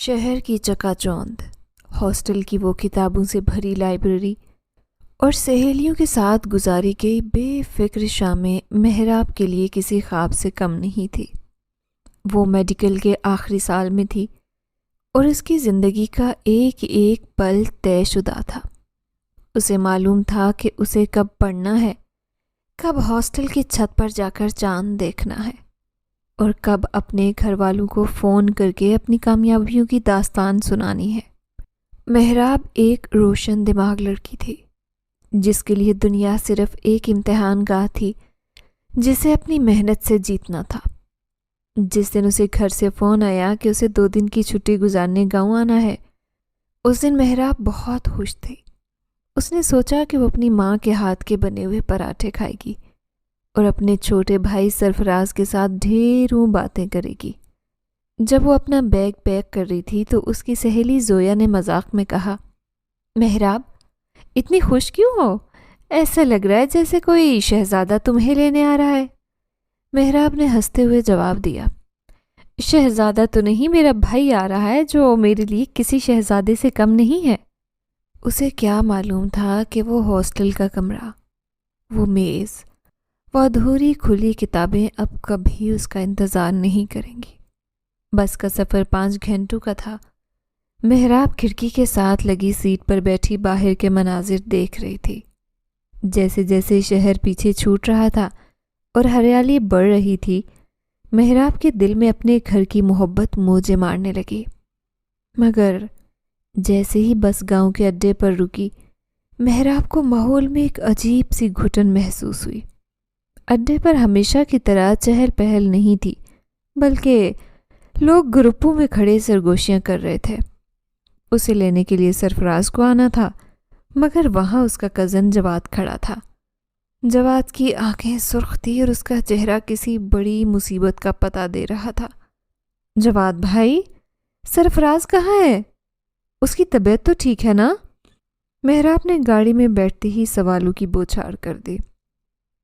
شہر کی چکا چوند، ہاسٹل کی وہ کتابوں سے بھری لائبریری اور سہیلیوں کے ساتھ گزاری گئی بے فکر شامیں محراب کے لیے کسی خواب سے کم نہیں تھی۔ وہ میڈیکل کے آخری سال میں تھی اور اس کی زندگی کا ایک ایک پل طے شدہ تھا۔ اسے معلوم تھا کہ اسے کب پڑھنا ہے، کب ہاسٹل کی چھت پر جا کر چاند دیکھنا ہے اور کب اپنے گھر والوں کو فون کر کے اپنی کامیابیوں کی داستان سنانی ہے۔ محراب ایک روشن دماغ لڑکی تھی جس کے لیے دنیا صرف ایک امتحان گاہ تھی جسے اپنی محنت سے جیتنا تھا۔ جس دن اسے گھر سے فون آیا کہ اسے 2 دن کی چھٹی گزارنے گاؤں آنا ہے، اس دن محراب بہت خوش تھی۔ اس نے سوچا کہ وہ اپنی ماں کے ہاتھ کے بنے ہوئے پراٹھے کھائے گی اور اپنے چھوٹے بھائی سرفراز کے ساتھ ڈھیروں باتیں کرے گی۔ جب وہ اپنا بیگ پیک کر رہی تھی تو اس کی سہیلی زویا نے مذاق میں کہا، محراب اتنی خوش کیوں ہو؟ ایسا لگ رہا ہے جیسے کوئی شہزادہ تمہیں لینے آ رہا ہے۔ محراب نے ہنستے ہوئے جواب دیا، شہزادہ تو نہیں، میرا بھائی آ رہا ہے جو میرے لیے کسی شہزادے سے کم نہیں ہے۔ اسے کیا معلوم تھا کہ وہ ہاسٹل کا کمرہ، وہ میز، وہ ادھوری کھلی کتابیں اب کبھی اس کا انتظار نہیں کریں گی۔ بس کا سفر 5 گھنٹوں کا تھا۔ محراب کھڑکی کے ساتھ لگی سیٹ پر بیٹھی باہر کے مناظر دیکھ رہی تھی۔ جیسے جیسے شہر پیچھے چھوٹ رہا تھا اور ہریالی بڑھ رہی تھی، محراب کے دل میں اپنے گھر کی محبت موجیں مارنے لگی۔ مگر جیسے ہی بس گاؤں کے اڈے پر رکی، محراب کو ماحول میں ایک عجیب سی گھٹن محسوس ہوئی۔ اڈے پر ہمیشہ کی طرح چہل پہل نہیں تھی، بلکہ لوگ گروپوں میں کھڑے سرگوشیاں کر رہے تھے۔ اسے لینے کے لیے سرفراز کو آنا تھا، مگر وہاں اس کا کزن جواد کھڑا تھا۔ جواد کی آنکھیں سرخ تھی اور اس کا چہرہ کسی بڑی مصیبت کا پتہ دے رہا تھا۔ جواد بھائی، سرفراز کہاں ہے؟ اس کی طبیعت تو ٹھیک ہے نا؟ محراب نے گاڑی میں بیٹھتے ہی سوالوں کی بوچھار کر دی۔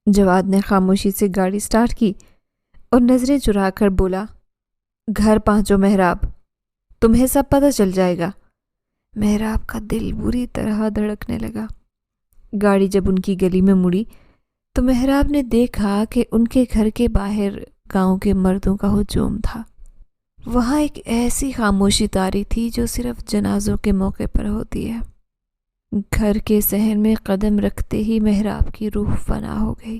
جواد نے خاموشی سے گاڑی سٹارٹ کی اور نظریں چرا کر بولا، گھر پہنچو محراب، تمہیں سب پتہ چل جائے گا۔ محراب کا دل بری طرح دھڑکنے لگا۔ گاڑی جب ان کی گلی میں مڑی تو محراب نے دیکھا کہ ان کے گھر کے باہر گاؤں کے مردوں کا ہجوم تھا۔ وہاں ایک ایسی خاموشی طاری تھی جو صرف جنازوں کے موقع پر ہوتی ہے۔ گھر کے صحن میں قدم رکھتے ہی محراب کی روح فنا ہو گئی۔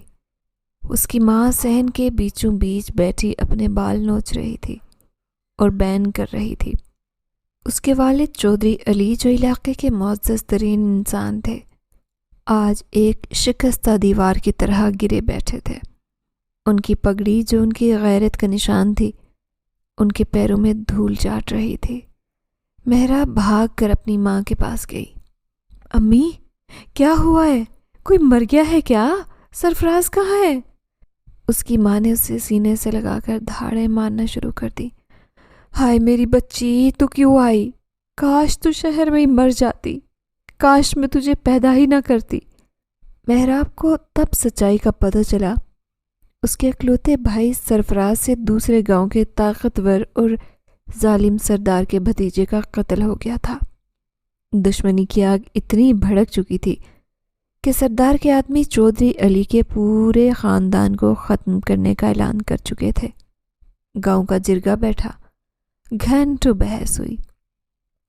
اس کی ماں صحن کے بیچوں بیچ بیٹھی اپنے بال نوچ رہی تھی اور بین کر رہی تھی۔ اس کے والد چودھری علی، جو علاقے کے معزز ترین انسان تھے، آج ایک شکستہ دیوار کی طرح گرے بیٹھے تھے۔ ان کی پگڑی، جو ان کی غیرت کا نشان تھی، ان کے پیروں میں دھول چاٹ رہی تھی۔ محراب بھاگ کر اپنی ماں کے پاس گئی۔ امی، کیا ہوا ہے؟ کوئی مر گیا ہے کیا؟ سرفراز کہاں ہے؟ اس کی ماں نے اسے سینے سے لگا کر دھاڑیں مارنا شروع کر دی۔ ہائے میری بچی، تو کیوں آئی؟ کاش تو شہر میں ہی مر جاتی، کاش میں تجھے پیدا ہی نہ کرتی۔ محراب کو تب سچائی کا پتہ چلا۔ اس کے اکلوتے بھائی سرفراز سے دوسرے گاؤں کے طاقتور اور ظالم سردار کے بھتیجے کا قتل ہو گیا تھا۔ دشمنی کی آگ اتنی بھڑک چکی تھی کہ سردار کے آدمی چودھری علی کے پورے خاندان کو ختم کرنے کا اعلان کر چکے تھے۔ گاؤں کا جرگہ بیٹھا، گھنٹوں بحث ہوئی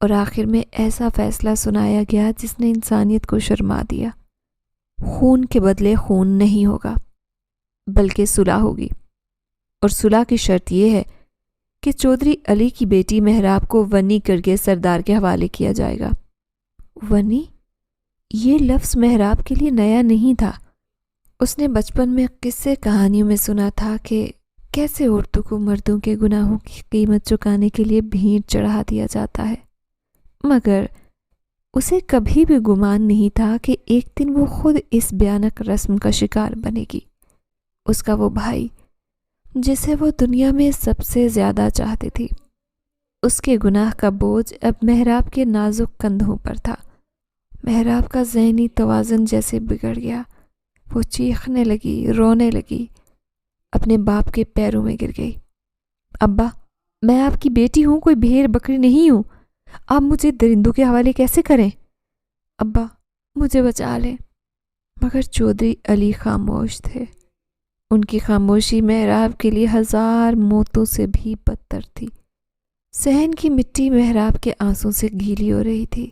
اور آخر میں ایسا فیصلہ سنایا گیا جس نے انسانیت کو شرما دیا۔ خون کے بدلے خون نہیں ہوگا، بلکہ صلح ہوگی، اور صلح کی شرط یہ ہے کہ چودھری علی کی بیٹی محراب کو ونی کر کے سردار کے حوالے کیا جائے گا۔ ونی؟ یہ لفظ محراب کے لیے نیا نہیں تھا۔ اس نے بچپن میں قصے کہانیوں میں سنا تھا کہ کیسے عورتوں کو مردوں کے گناہوں کی قیمت چکانے کے لیے بھینٹ چڑھا دیا جاتا ہے، مگر اسے کبھی بھی گمان نہیں تھا کہ ایک دن وہ خود اس بھیانک رسم کا شکار بنے گی۔ اس کا وہ بھائی جسے وہ دنیا میں سب سے زیادہ چاہتی تھی، اس کے گناہ کا بوجھ اب محراب کے نازک کندھوں پر تھا۔ محراب کا ذہنی توازن جیسے بگڑ گیا۔ وہ چیخنے لگی، رونے لگی، اپنے باپ کے پیروں میں گر گئی۔ ابا، میں آپ کی بیٹی ہوں، کوئی بھیڑ بکری نہیں ہوں. آپ مجھے درندوں کے حوالے کیسے کریں؟ ابا مجھے بچا لیں. مگر چودھری علی خاموش تھے. ان کی خاموشی محراب کے لیے 1000 موتوں سے بھی بدتر تھی. صحن کی مٹی محراب کے آنسوں سے گیلی ہو رہی تھی،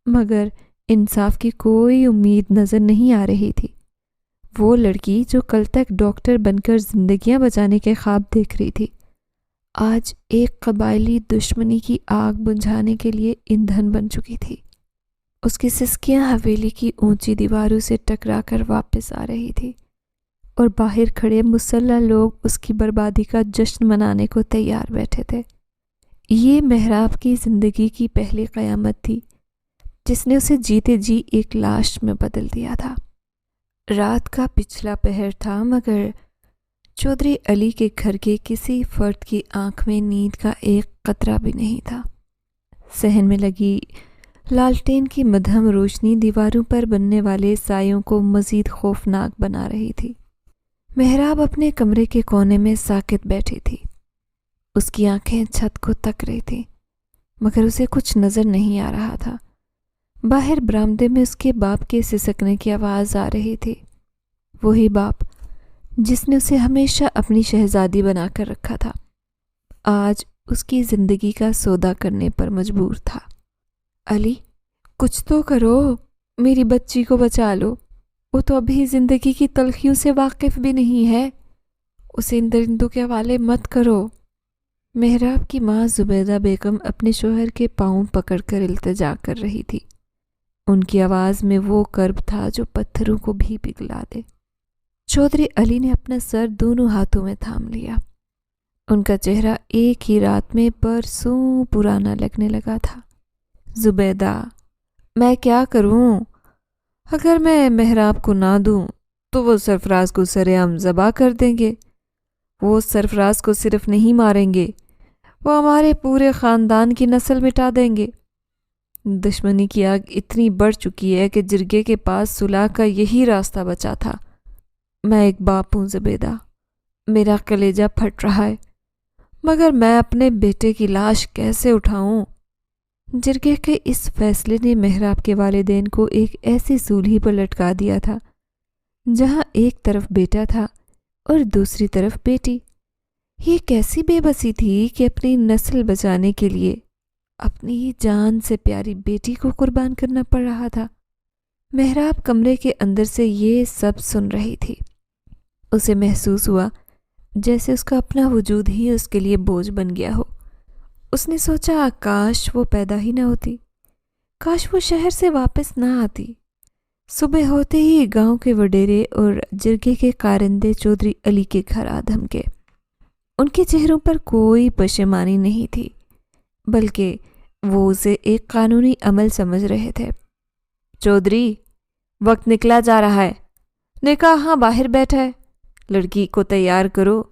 مگر انصاف کی کوئی امید نظر نہیں آ رہی تھی. وہ لڑکی جو کل تک ڈاکٹر بن کر زندگیاں بچانے کے خواب دیکھ رہی تھی، آج ایک قبائلی دشمنی کی آگ بجھانے کے لیے ایندھن بن چکی تھی. اس کی سسکیاں حویلی کی اونچی دیواروں سے ٹکرا کر واپس آ رہی تھی، اور باہر کھڑے مسلح لوگ اس کی بربادی کا جشن منانے کو تیار بیٹھے تھے. یہ محراب کی زندگی کی پہلی قیامت تھی، جس نے اسے جیتے جی ایک لاش میں بدل دیا تھا. رات کا پچھلا پہر تھا، مگر چودھری علی کے گھر کے کسی فرد کی آنکھ میں نیند کا ایک قطرہ بھی نہیں تھا. صحن میں لگی لالٹین کی مدھم روشنی دیواروں پر بننے والے سایوں کو مزید خوفناک بنا رہی تھی. محراب اپنے کمرے کے کونے میں ساکت بیٹھی تھی. اس کی آنکھیں چھت کو تک رہی تھیں، مگر اسے کچھ نظر نہیں آ رہا تھا. باہر برآمدے میں اس کے باپ کے سسکنے کی آواز آ رہی تھی. وہی باپ جس نے اسے ہمیشہ اپنی شہزادی بنا کر رکھا تھا، آج اس کی زندگی کا سودا کرنے پر مجبور تھا. علی کچھ تو کرو، میری بچی کو بچا لو. وہ تو ابھی زندگی کی تلخیوں سے واقف بھی نہیں ہے. اسے ان درندوں کے حوالے مت کرو. محراب کی ماں زبیدہ بیگم اپنے شوہر کے پاؤں پکڑ کر التجا کر رہی تھی. ان کی آواز میں وہ کرب تھا جو پتھروں کو بھی پگھلا دے. چودھری علی نے اپنا سر دونوں ہاتھوں میں تھام لیا. ان کا چہرہ ایک ہی رات میں برسوں پرانا لگنے لگا تھا. زبیدہ میں کیا کروں؟ اگر میں محراب کو نہ دوں تو وہ سرفراز کو سر عام ذبح کر دیں گے. وہ سرفراز کو صرف نہیں ماریں گے، وہ ہمارے پورے خاندان کی نسل مٹا دیں گے. دشمنی کی آگ اتنی بڑھ چکی ہے کہ جرگے کے پاس صلح کا یہی راستہ بچا تھا. میں ایک باپ ہوں زبیدہ، میرا کلیجہ پھٹ رہا ہے، مگر میں اپنے بیٹے کی لاش کیسے اٹھاؤں؟ جرگے کے اس فیصلے نے محراب کے والدین کو ایک ایسی سولھی پر لٹکا دیا تھا جہاں ایک طرف بیٹا تھا اور دوسری طرف بیٹی. یہ کیسی بے بسی تھی کہ اپنی نسل بچانے کے لیے اپنی جان سے پیاری بیٹی کو قربان کرنا پڑ رہا تھا. محراب کمرے کے اندر سے یہ سب سن رہی تھی. اسے محسوس ہوا جیسے اس کا اپنا وجود ہی اس کے لیے بوجھ بن گیا ہو. اس نے سوچا کاش وہ پیدا ہی نہ ہوتی، کاش وہ شہر سے واپس نہ آتی. صبح ہوتے ہی گاؤں کے وڈیرے اور جرگے کے کارندے چودھری علی کے گھر آ دھمکے. ان کے چہروں پر کوئی پشیمانی نہیں تھی، بلکہ وہ اسے ایک قانونی عمل سمجھ رہے تھے. چودھری وقت نکلا جا رہا ہے، نکاح ہاں باہر بیٹھا ہے، لڑکی کو تیار کرو.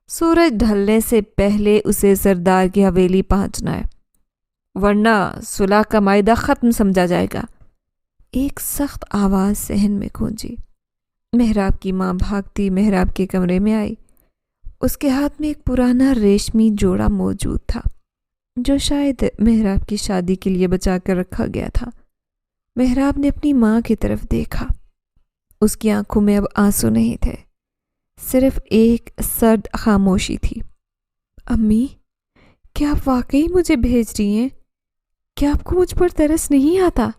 سورج ڈھلنے سے پہلے اسے سردار کی حویلی پہنچنا ہے، ورنہ صلح کا معاہدہ ختم سمجھا جائے گا. ایک سخت آواز صحن میں گونجی. محراب کی ماں بھاگتی محراب کے کمرے میں آئی. اس کے ہاتھ میں ایک پرانا ریشمی جوڑا موجود تھا جو شاید محراب کی شادی کے لیے بچا کر رکھا گیا تھا. محراب نے اپنی ماں کی طرف دیکھا. اس کی آنکھوں میں اب آنسو نہیں تھے، صرف ایک سرد خاموشی تھی. امی کیا آپ واقعی مجھے بھیج رہی ہیں؟ کیا آپ کو مجھ پر ترس نہیں آتا؟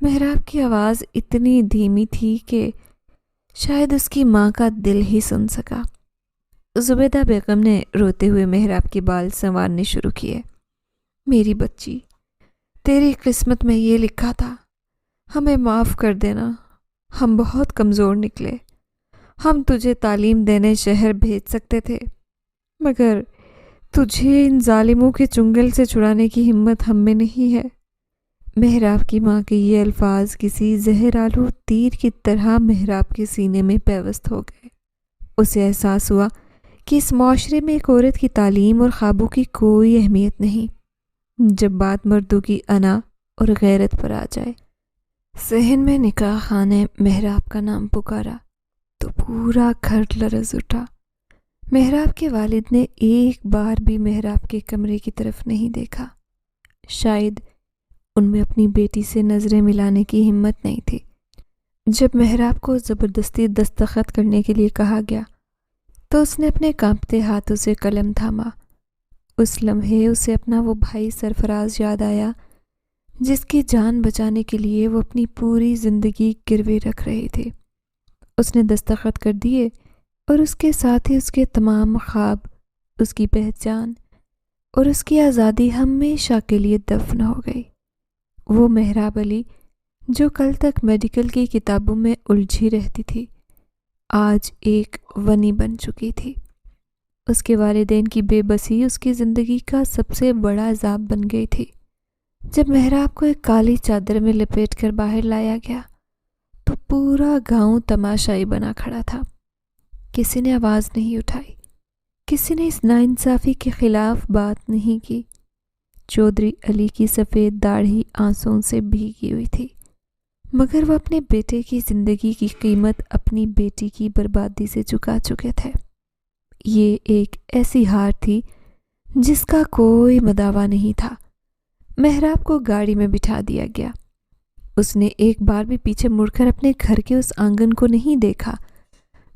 محراب کی آواز اتنی دھیمی تھی کہ شاید اس کی ماں کا دل ہی سن سکا. زبیدہ بیگم نے روتے ہوئے محراب کے بال سنوارنے شروع کیے. میری بچی، تیری قسمت میں یہ لکھا تھا، ہمیں معاف کر دینا، ہم بہت کمزور نکلے. ہم تجھے تعلیم دینے شہر بھیج سکتے تھے، مگر تجھے ان ظالموں کے چنگل سے چھڑانے کی ہمت ہم میں نہیں ہے. محراب کی ماں کے یہ الفاظ کسی زہر آلود تیر کی طرح محراب کے سینے میں پیوست ہو گئے. اسے احساس ہوا کہ اس معاشرے میں ایک عورت کی تعلیم اور خوابوں کی کوئی اہمیت نہیں جب بات مردوں کی انا اور غیرت پر آ جائے. صحن میں نکاح خانے محراب کا نام پکارا تو پورا گھر لرز اٹھا. محراب کے والد نے ایک بار بھی محراب کے کمرے کی طرف نہیں دیکھا۔ شاید ان میں اپنی بیٹی سے نظریں ملانے کی ہمت نہیں تھی۔ جب محراب کو زبردستی دستخط کرنے کے لیے کہا گیا تو اس نے اپنے کانپتے ہاتھوں سے قلم تھاما۔ اس لمحے اسے اپنا وہ بھائی سرفراز یاد آیا جس کی جان بچانے کے لیے وہ اپنی پوری زندگی گروے رکھ رہے تھے۔ اس نے دستخط کر دیے اور اس کے ساتھ ہی اس کے تمام خواب، اس کی پہچان اور اس کی آزادی ہمیشہ کے لیے دفن ہو گئی۔ وہ محراب علی جو کل تک میڈیکل کی کتابوں میں الجھی رہتی تھی، آج ایک ونی بن چکی تھی۔ اس کے والدین کی بے بسی اس کی زندگی کا سب سے بڑا عذاب بن گئی تھی۔ جب محراب کو ایک کالی چادر میں لپیٹ کر باہر لایا گیا تو پورا گاؤں تماشائی بنا کھڑا تھا۔ کسی نے آواز نہیں اٹھائی، کسی نے اس ناانصافی کے خلاف بات نہیں کی۔ چودھری علی کی سفید داڑھی آنسوؤں سے بھیگی ہوئی تھی، مگر وہ اپنے بیٹے کی زندگی کی قیمت اپنی بیٹی کی بربادی سے چکا چکے تھے۔ یہ ایک ایسی ہار تھی جس کا کوئی مداوع نہیں تھا۔ محراب کو گاڑی میں بٹھا دیا گیا۔ اس نے ایک بار بھی پیچھے مڑ کر اپنے گھر کے اس آنگن کو نہیں دیکھا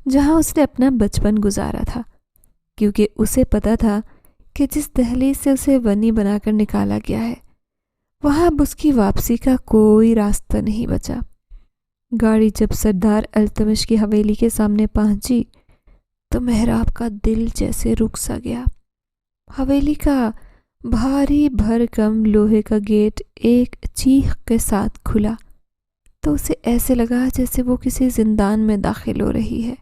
جہاں اس نے اپنا بچپن گزارا تھا، کیونکہ اسے پتا تھا کہ جس دہلیز سے اسے ونی بنا کر نکالا گیا ہے وہاں اب اس کی واپسی کا کوئی راستہ نہیں بچا۔ گاڑی جب سردار التمش کی حویلی کے سامنے پہنچی تو محراب کا دل جیسے رک سا گیا۔ حویلی کا بھاری بھرکم لوہے کا گیٹ ایک چیخ کے ساتھ کھلا تو اسے ایسے لگا جیسے وہ کسی زندان میں داخل ہو رہی ہے۔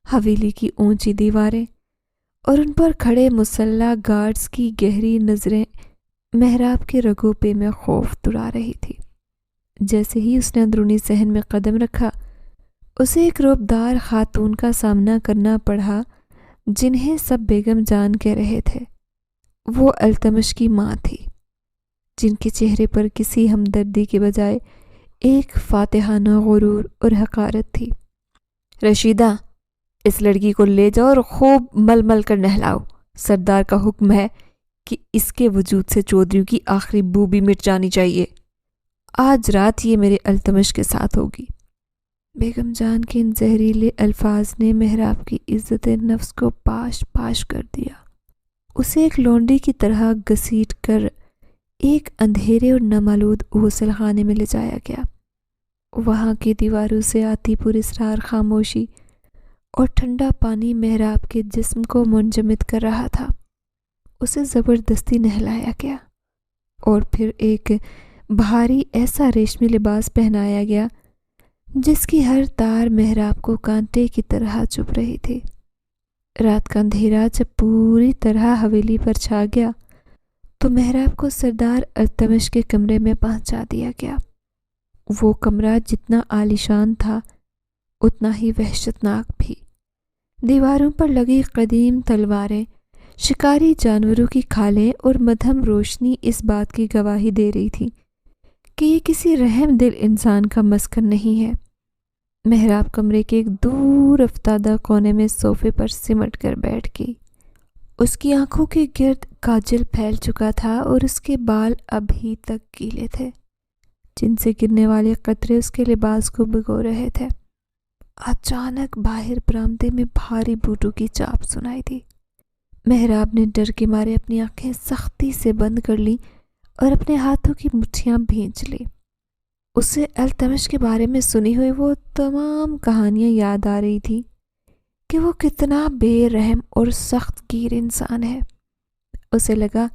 حویلی کی اونچی دیواریں اور ان پر کھڑے مسلح گارڈز کی گہری نظریں محراب کے رگوں پہ میں خوف دڑا رہی تھی۔ جیسے ہی اس نے اندرونی صحن میں قدم رکھا، اسے ایک رعبدار خاتون کا سامنا کرنا پڑا جنہیں سب بیگم جان کہہ رہے تھے۔ وہ التمش کی ماں تھی، جن کے چہرے پر کسی ہمدردی کے بجائے ایک فاتحانہ غرور اور حقارت تھی۔ رشیدہ، اس لڑکی کو لے جاؤ اور خوب مل مل کر نہلاؤ۔ سردار کا حکم ہے کہ اس کے وجود سے چودھریوں کی آخری بو بھی مٹ جانی چاہیے۔ آج رات یہ میرے التمش کے ساتھ ہوگی۔ بیگم جان کے ان زہریلے الفاظ نے محراب کی عزت نفس کو پاش پاش کر دیا۔ اسے ایک لونڈی کی طرح گھسیٹ کر ایک اندھیرے اور نامالود غسل خانے میں لے جایا گیا۔ وہاں کی دیواروں سے آتی پراسرار خاموشی اور ٹھنڈا پانی محراب کے جسم کو منجمد کر رہا تھا۔ اسے زبردستی نہلایا گیا اور پھر ایک بھاری ایسا ریشمی لباس پہنایا گیا جس کی ہر تار محراب کو کانٹے کی طرح چبھ رہی تھی۔ رات کا اندھیرا جب پوری طرح حویلی پر چھا گیا تو محراب کو سردار التمش کے کمرے میں پہنچا دیا گیا۔ وہ کمرہ جتنا عالیشان تھا اتنا ہی وحشتناک بھی۔ دیواروں پر لگی قدیم تلواریں، شکاری جانوروں کی کھالیں اور مدھم روشنی اس بات کی گواہی دے رہی تھی کہ یہ کسی رحم دل انسان کا مسکن نہیں ہے۔ محراب کمرے کے ایک دور افتادہ کونے میں صوفے پر سمٹ کر بیٹھ گئی۔ اس کی آنکھوں کے گرد کاجل پھیل چکا تھا اور اس کے بال ابھی تک گیلے تھے، جن سے گرنے والے قطرے اس کے لباس کو بھگو رہے تھے۔ اچانک باہر برآمدے میں بھاری بوٹوں کی چاپ سنائی دی۔ محراب نے ڈر کے مارے اپنی آنکھیں سختی سے بند کر لیں اور اپنے ہاتھوں کی مٹھیاں بھینچ لی۔ اسے التمش کے بارے میں سنی ہوئی وہ تمام کہانیاں یاد آ رہی تھی کہ وہ کتنا بے رحم اور سخت گیر انسان ہے۔ اسے لگا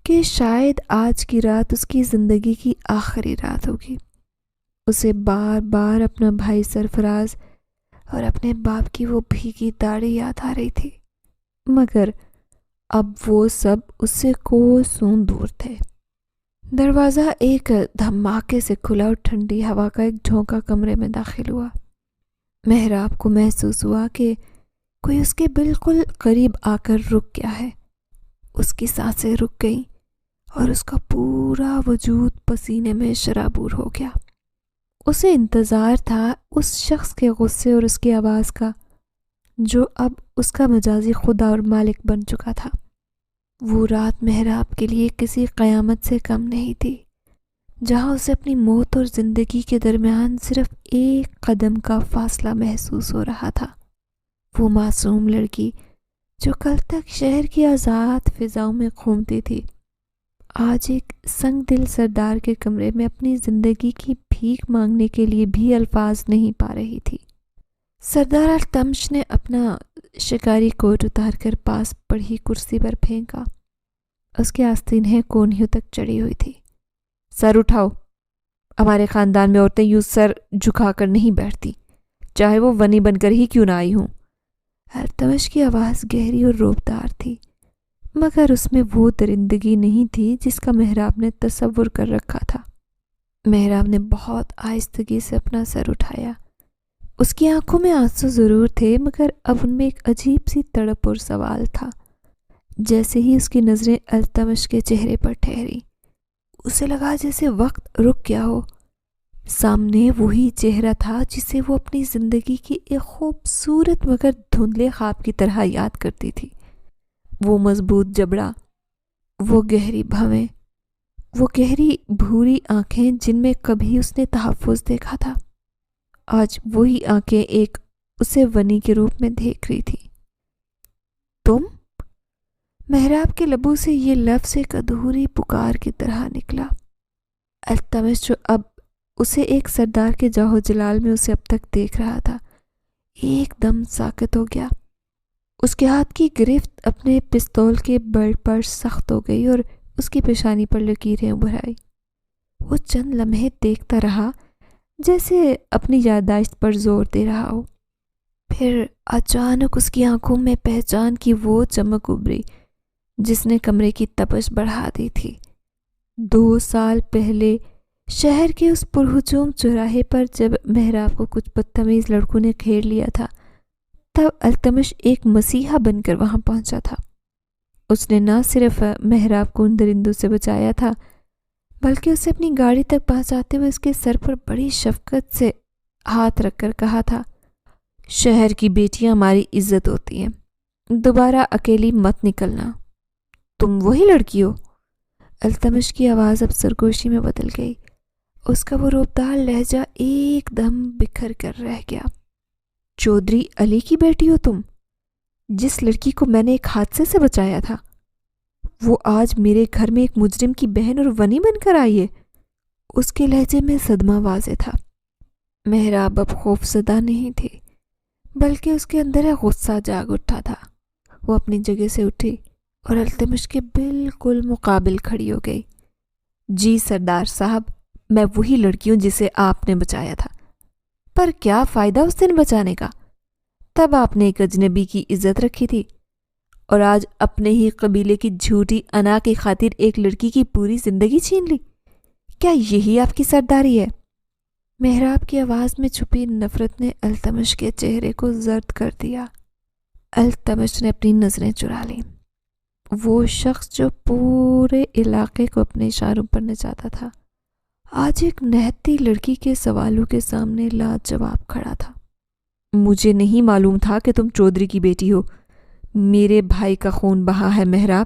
کہ شاید آج کی رات اس کی زندگی کی آخری رات ہوگی۔ اسے بار بار اپنا بھائی سرفراز اور اپنے باپ کی وہ بھیگی داڑھی یاد آ رہی تھی، مگر اب وہ سب اس سے کوسوں دور تھے۔ دروازہ ایک دھماکے سے کھلا اور ٹھنڈی ہوا کا ایک جھونکا کمرے میں داخل ہوا۔ محراب کو محسوس ہوا کہ کوئی اس کے بالکل قریب آ کر رک گیا ہے۔ اس کی سانسیں رک گئیں اور اس کا پورا وجود پسینے میں شرابور ہو گیا۔ اسے انتظار تھا اس شخص کے غصے اور اس کی آواز کا، جو اب اس کا مجازی خدا اور مالک بن چکا تھا۔ وہ رات محراب کے لیے کسی قیامت سے کم نہیں تھی، جہاں اسے اپنی موت اور زندگی کے درمیان صرف ایک قدم کا فاصلہ محسوس ہو رہا تھا۔ وہ معصوم لڑکی جو کل تک شہر کی آزاد فضاؤں میں گھومتی تھی، آج ایک سنگ دل سردار کے کمرے میں اپنی زندگی کی بھیک مانگنے کے لیے بھی الفاظ نہیں پا رہی تھی۔ سردار التمش نے اپنا شکاری کوٹ اتار کر پاس پڑی کرسی پر پھینکا۔ اس کے آستینیں کونیوں تک چڑھی ہوئی تھی۔ سر اٹھاؤ، ہمارے خاندان میں عورتیں یوں سر جھکا کر نہیں بیٹھتی، چاہے وہ ونی بن کر ہی کیوں نہ آئی ہوں۔ التمش کی آواز گہری اور روبدار تھی، مگر اس میں وہ درندگی نہیں تھی جس کا محراب نے تصور کر رکھا تھا۔ محراب نے بہت آہستگی سے اپنا سر اٹھایا۔ اس کی آنکھوں میں آنسو ضرور تھے، مگر اب ان میں ایک عجیب سی تڑپ اور سوال تھا۔ جیسے ہی اس کی نظریں التمش کے چہرے پر ٹھہری، اسے لگا جیسے وقت رک گیا ہو۔ سامنے وہی چہرہ تھا جسے وہ اپنی زندگی کی ایک خوبصورت مگر دھندلے خواب کی طرح یاد کرتی تھی۔ وہ مضبوط جبڑا، وہ گہری بھویں، وہ گہری بھوری آنکھیں جن میں کبھی اس نے تحفظ دیکھا تھا، آج وہی آنکھیں ایک اسے ونی کے روپ میں دیکھ رہی تھی۔ تم؟ محراب کے لبوں سے یہ لفظ ایک ادھوری پکار کی طرح نکلا۔ التمش جو اب اسے ایک سردار کے جاہو جلال میں اسے اب تک دیکھ رہا تھا، ایک دم ساکت ہو گیا۔ اس کے ہاتھ کی گرفت اپنے پستول کے بلٹ پر سخت ہو گئی اور اس کی پیشانی پر لکیریں ابھر آئی۔ وہ چند لمحے دیکھتا رہا، جیسے اپنی یادداشت پر زور دے رہا ہو۔ پھر اچانک اس کی آنکھوں میں پہچان کی وہ چمک ابھری جس نے کمرے کی تپش بڑھا دی تھی۔ 2 سال پہلے شہر کے اس پرہجوم چوراہے پر جب محراب کو کچھ بدتمیز لڑکوں نے گھیر لیا تھا، تب التمش ایک مسیحا بن کر وہاں پہنچا تھا۔ اس نے نہ صرف محراب کو ان درندوں سے بچایا تھا، بلکہ اسے اپنی گاڑی تک پہنچاتے ہوئے اس کے سر پر بڑی شفقت سے ہاتھ رکھ کر کہا تھا، شہر کی بیٹیاں ہماری عزت ہوتی ہیں، دوبارہ اکیلی مت نکلنا۔ تم وہی لڑکی ہو؟ التمش کی آواز اب سرگوشی میں بدل گئی۔ اس کا وہ روبدار لہجہ ایک دم بکھر کر رہ گیا۔ چودھری علی کی بیٹی ہو تم؟ جس لڑکی کو میں نے ایک حادثے سے بچایا تھا، وہ آج میرے گھر میں ایک مجرم کی بہن اور ونی بن کر آئی ہے۔ اس کے لہجے میں صدمہ واضح تھا۔ محراب اب خوف زدہ نہیں تھی، بلکہ اس کے اندر ایک غصہ جاگ اٹھا تھا۔ وہ اپنی جگہ سے اٹھی اور التمش کے بالکل مقابل کھڑی ہو گئی۔ جی سردار صاحب، میں وہی لڑکی ہوں جسے آپ نے بچایا تھا، پر کیا فائدہ اس دن بچانے کا؟ تب آپ نے ایک اجنبی کی عزت رکھی تھی، اور آج اپنے ہی قبیلے کی جھوٹی انا کی خاطر ایک لڑکی کی پوری زندگی چھین لی۔ کیا یہی آپ کی سرداری ہے؟ محراب کی آواز میں چھپی نفرت نے التمش کے چہرے کو زرد کر دیا۔ التمش نے اپنی نظریں چرا لیں۔ وہ شخص جو پورے علاقے کو اپنے اشاروں پر نچاتا تھا، آج ایک نہتی لڑکی کے سوالوں کے سامنے لاجواب کھڑا تھا۔ مجھے نہیں معلوم تھا کہ تم چودھری کی بیٹی ہو۔ میرے بھائی کا خون بہا ہے محراب،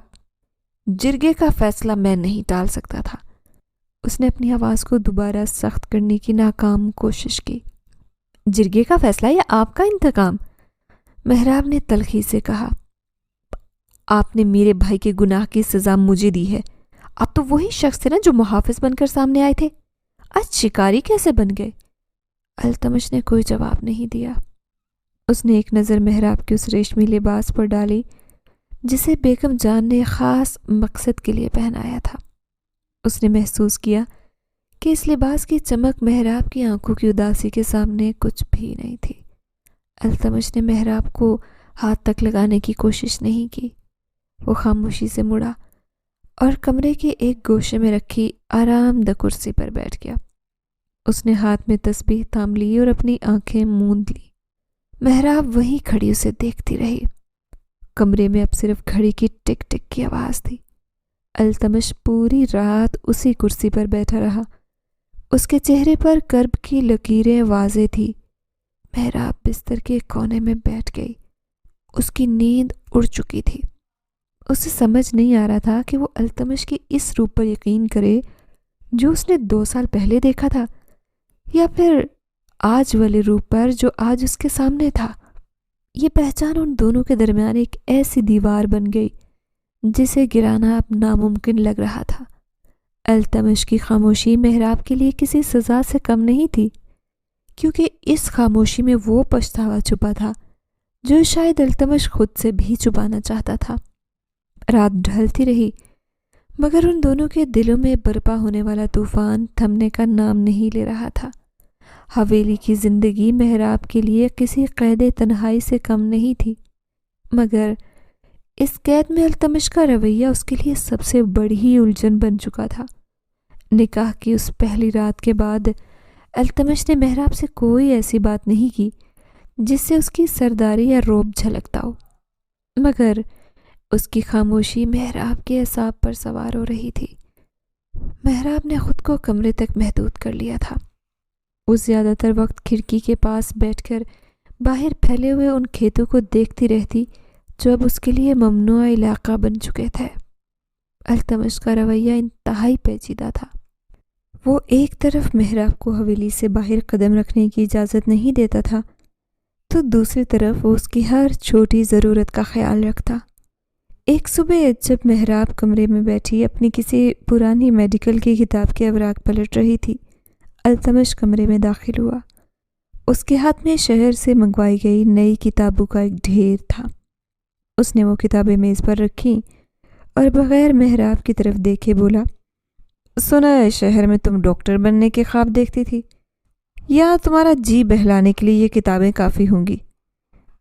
جرگے کا فیصلہ میں نہیں ٹال سکتا تھا۔ اس نے اپنی آواز کو دوبارہ سخت کرنے کی ناکام کوشش کی۔ جرگے کا فیصلہ یا آپ کا انتقام؟ محراب نے تلخی سے کہا، آپ نے میرے بھائی کے گناہ کی سزا مجھے دی ہے۔ آپ تو وہی شخص تھے نا جو محافظ بن کر سامنے آئے تھے، آج شکاری کیسے بن گئے؟ التمش نے کوئی جواب نہیں دیا۔ اس نے ایک نظر محراب کے اس ریشمی لباس پر ڈالی جسے بیگم جان نے خاص مقصد کے لیے پہنایا تھا۔ اس نے محسوس کیا کہ اس لباس کی چمک محراب کی آنکھوں کی اداسی کے سامنے کچھ بھی نہیں تھی۔ التمش نے محراب کو ہاتھ تک لگانے کی کوشش نہیں کی۔ وہ خاموشی سے مڑا اور کمرے کے ایک گوشے میں رکھی آرام دہ کرسی پر بیٹھ گیا۔ اس نے ہاتھ میں تسبیح تھام لی اور اپنی آنکھیں موند لی۔ محراب وہیں کھڑی اسے دیکھتی رہی۔ کمرے میں اب صرف گھڑی کی ٹک ٹک کی آواز تھی۔ التمش پوری رات اسی کرسی پر بیٹھا رہا۔ اس کے چہرے پر کرب کی لکیریں واضح تھی۔ محراب بستر کے کونے میں بیٹھ گئی اس کی نیند اڑ چکی تھی۔ اسے سمجھ نہیں آ رہا تھا کہ وہ التمش کے اس روپ پر یقین کرے جو اس نے 2 سال پہلے دیکھا تھا، یا پھر آج والے روپ پر جو آج اس کے سامنے تھا۔ یہ پہچان ان دونوں کے درمیان ایک ایسی دیوار بن گئی جسے گرانا اب ناممکن لگ رہا تھا۔ التمش کی خاموشی محراب کے لیے کسی سزا سے کم نہیں تھی، کیونکہ اس خاموشی میں وہ پچھتاوا چھپا تھا جو شاید التمش خود سے بھی چھپانا چاہتا تھا۔ رات ڈھلتی رہی، مگر ان دونوں کے دلوں میں برپا ہونے والا طوفان تھمنے کا نام نہیں لے رہا تھا۔ حویلی کی زندگی محراب کے لیے کسی قید تنہائی سے کم نہیں تھی، مگر اس قید میں التمش کا رویہ اس کے لیے سب سے بڑی الجھن بن چکا تھا۔ نکاح کی اس پہلی رات کے بعد التمش نے محراب سے کوئی ایسی بات نہیں کی جس سے اس کی سرداری یا روب جھلکتا ہو، مگر اس کی خاموشی محراب کے اعصاب پر سوار ہو رہی تھی۔ محراب نے خود کو کمرے تک محدود کر لیا تھا۔ وہ زیادہ تر وقت کھڑکی کے پاس بیٹھ کر باہر پھیلے ہوئے ان کھیتوں کو دیکھتی رہتی جو اب اس کے لیے ممنوع علاقہ بن چکے تھے۔ التمش کا رویہ انتہائی پیچیدہ تھا۔ وہ ایک طرف محراب کو حویلی سے باہر قدم رکھنے کی اجازت نہیں دیتا تھا، تو دوسری طرف وہ اس کی ہر چھوٹی ضرورت کا خیال رکھتا۔ ایک صبح جب محراب کمرے میں بیٹھی اپنی کسی پرانی میڈیکل کی کتاب کے اوراق پلٹ رہی تھی، التمش کمرے میں داخل ہوا۔ اس کے ہاتھ میں شہر سے منگوائی گئی نئی کتابوں کا ایک ڈھیر تھا۔ اس نے وہ کتابیں میز پر رکھی اور بغیر محراب کی طرف دیکھے بولا، سنا ہے شہر میں تم ڈاکٹر بننے کے خواب دیکھتی تھی، یا تمہارا جی بہلانے کے لیے یہ کتابیں کافی ہوں گی؟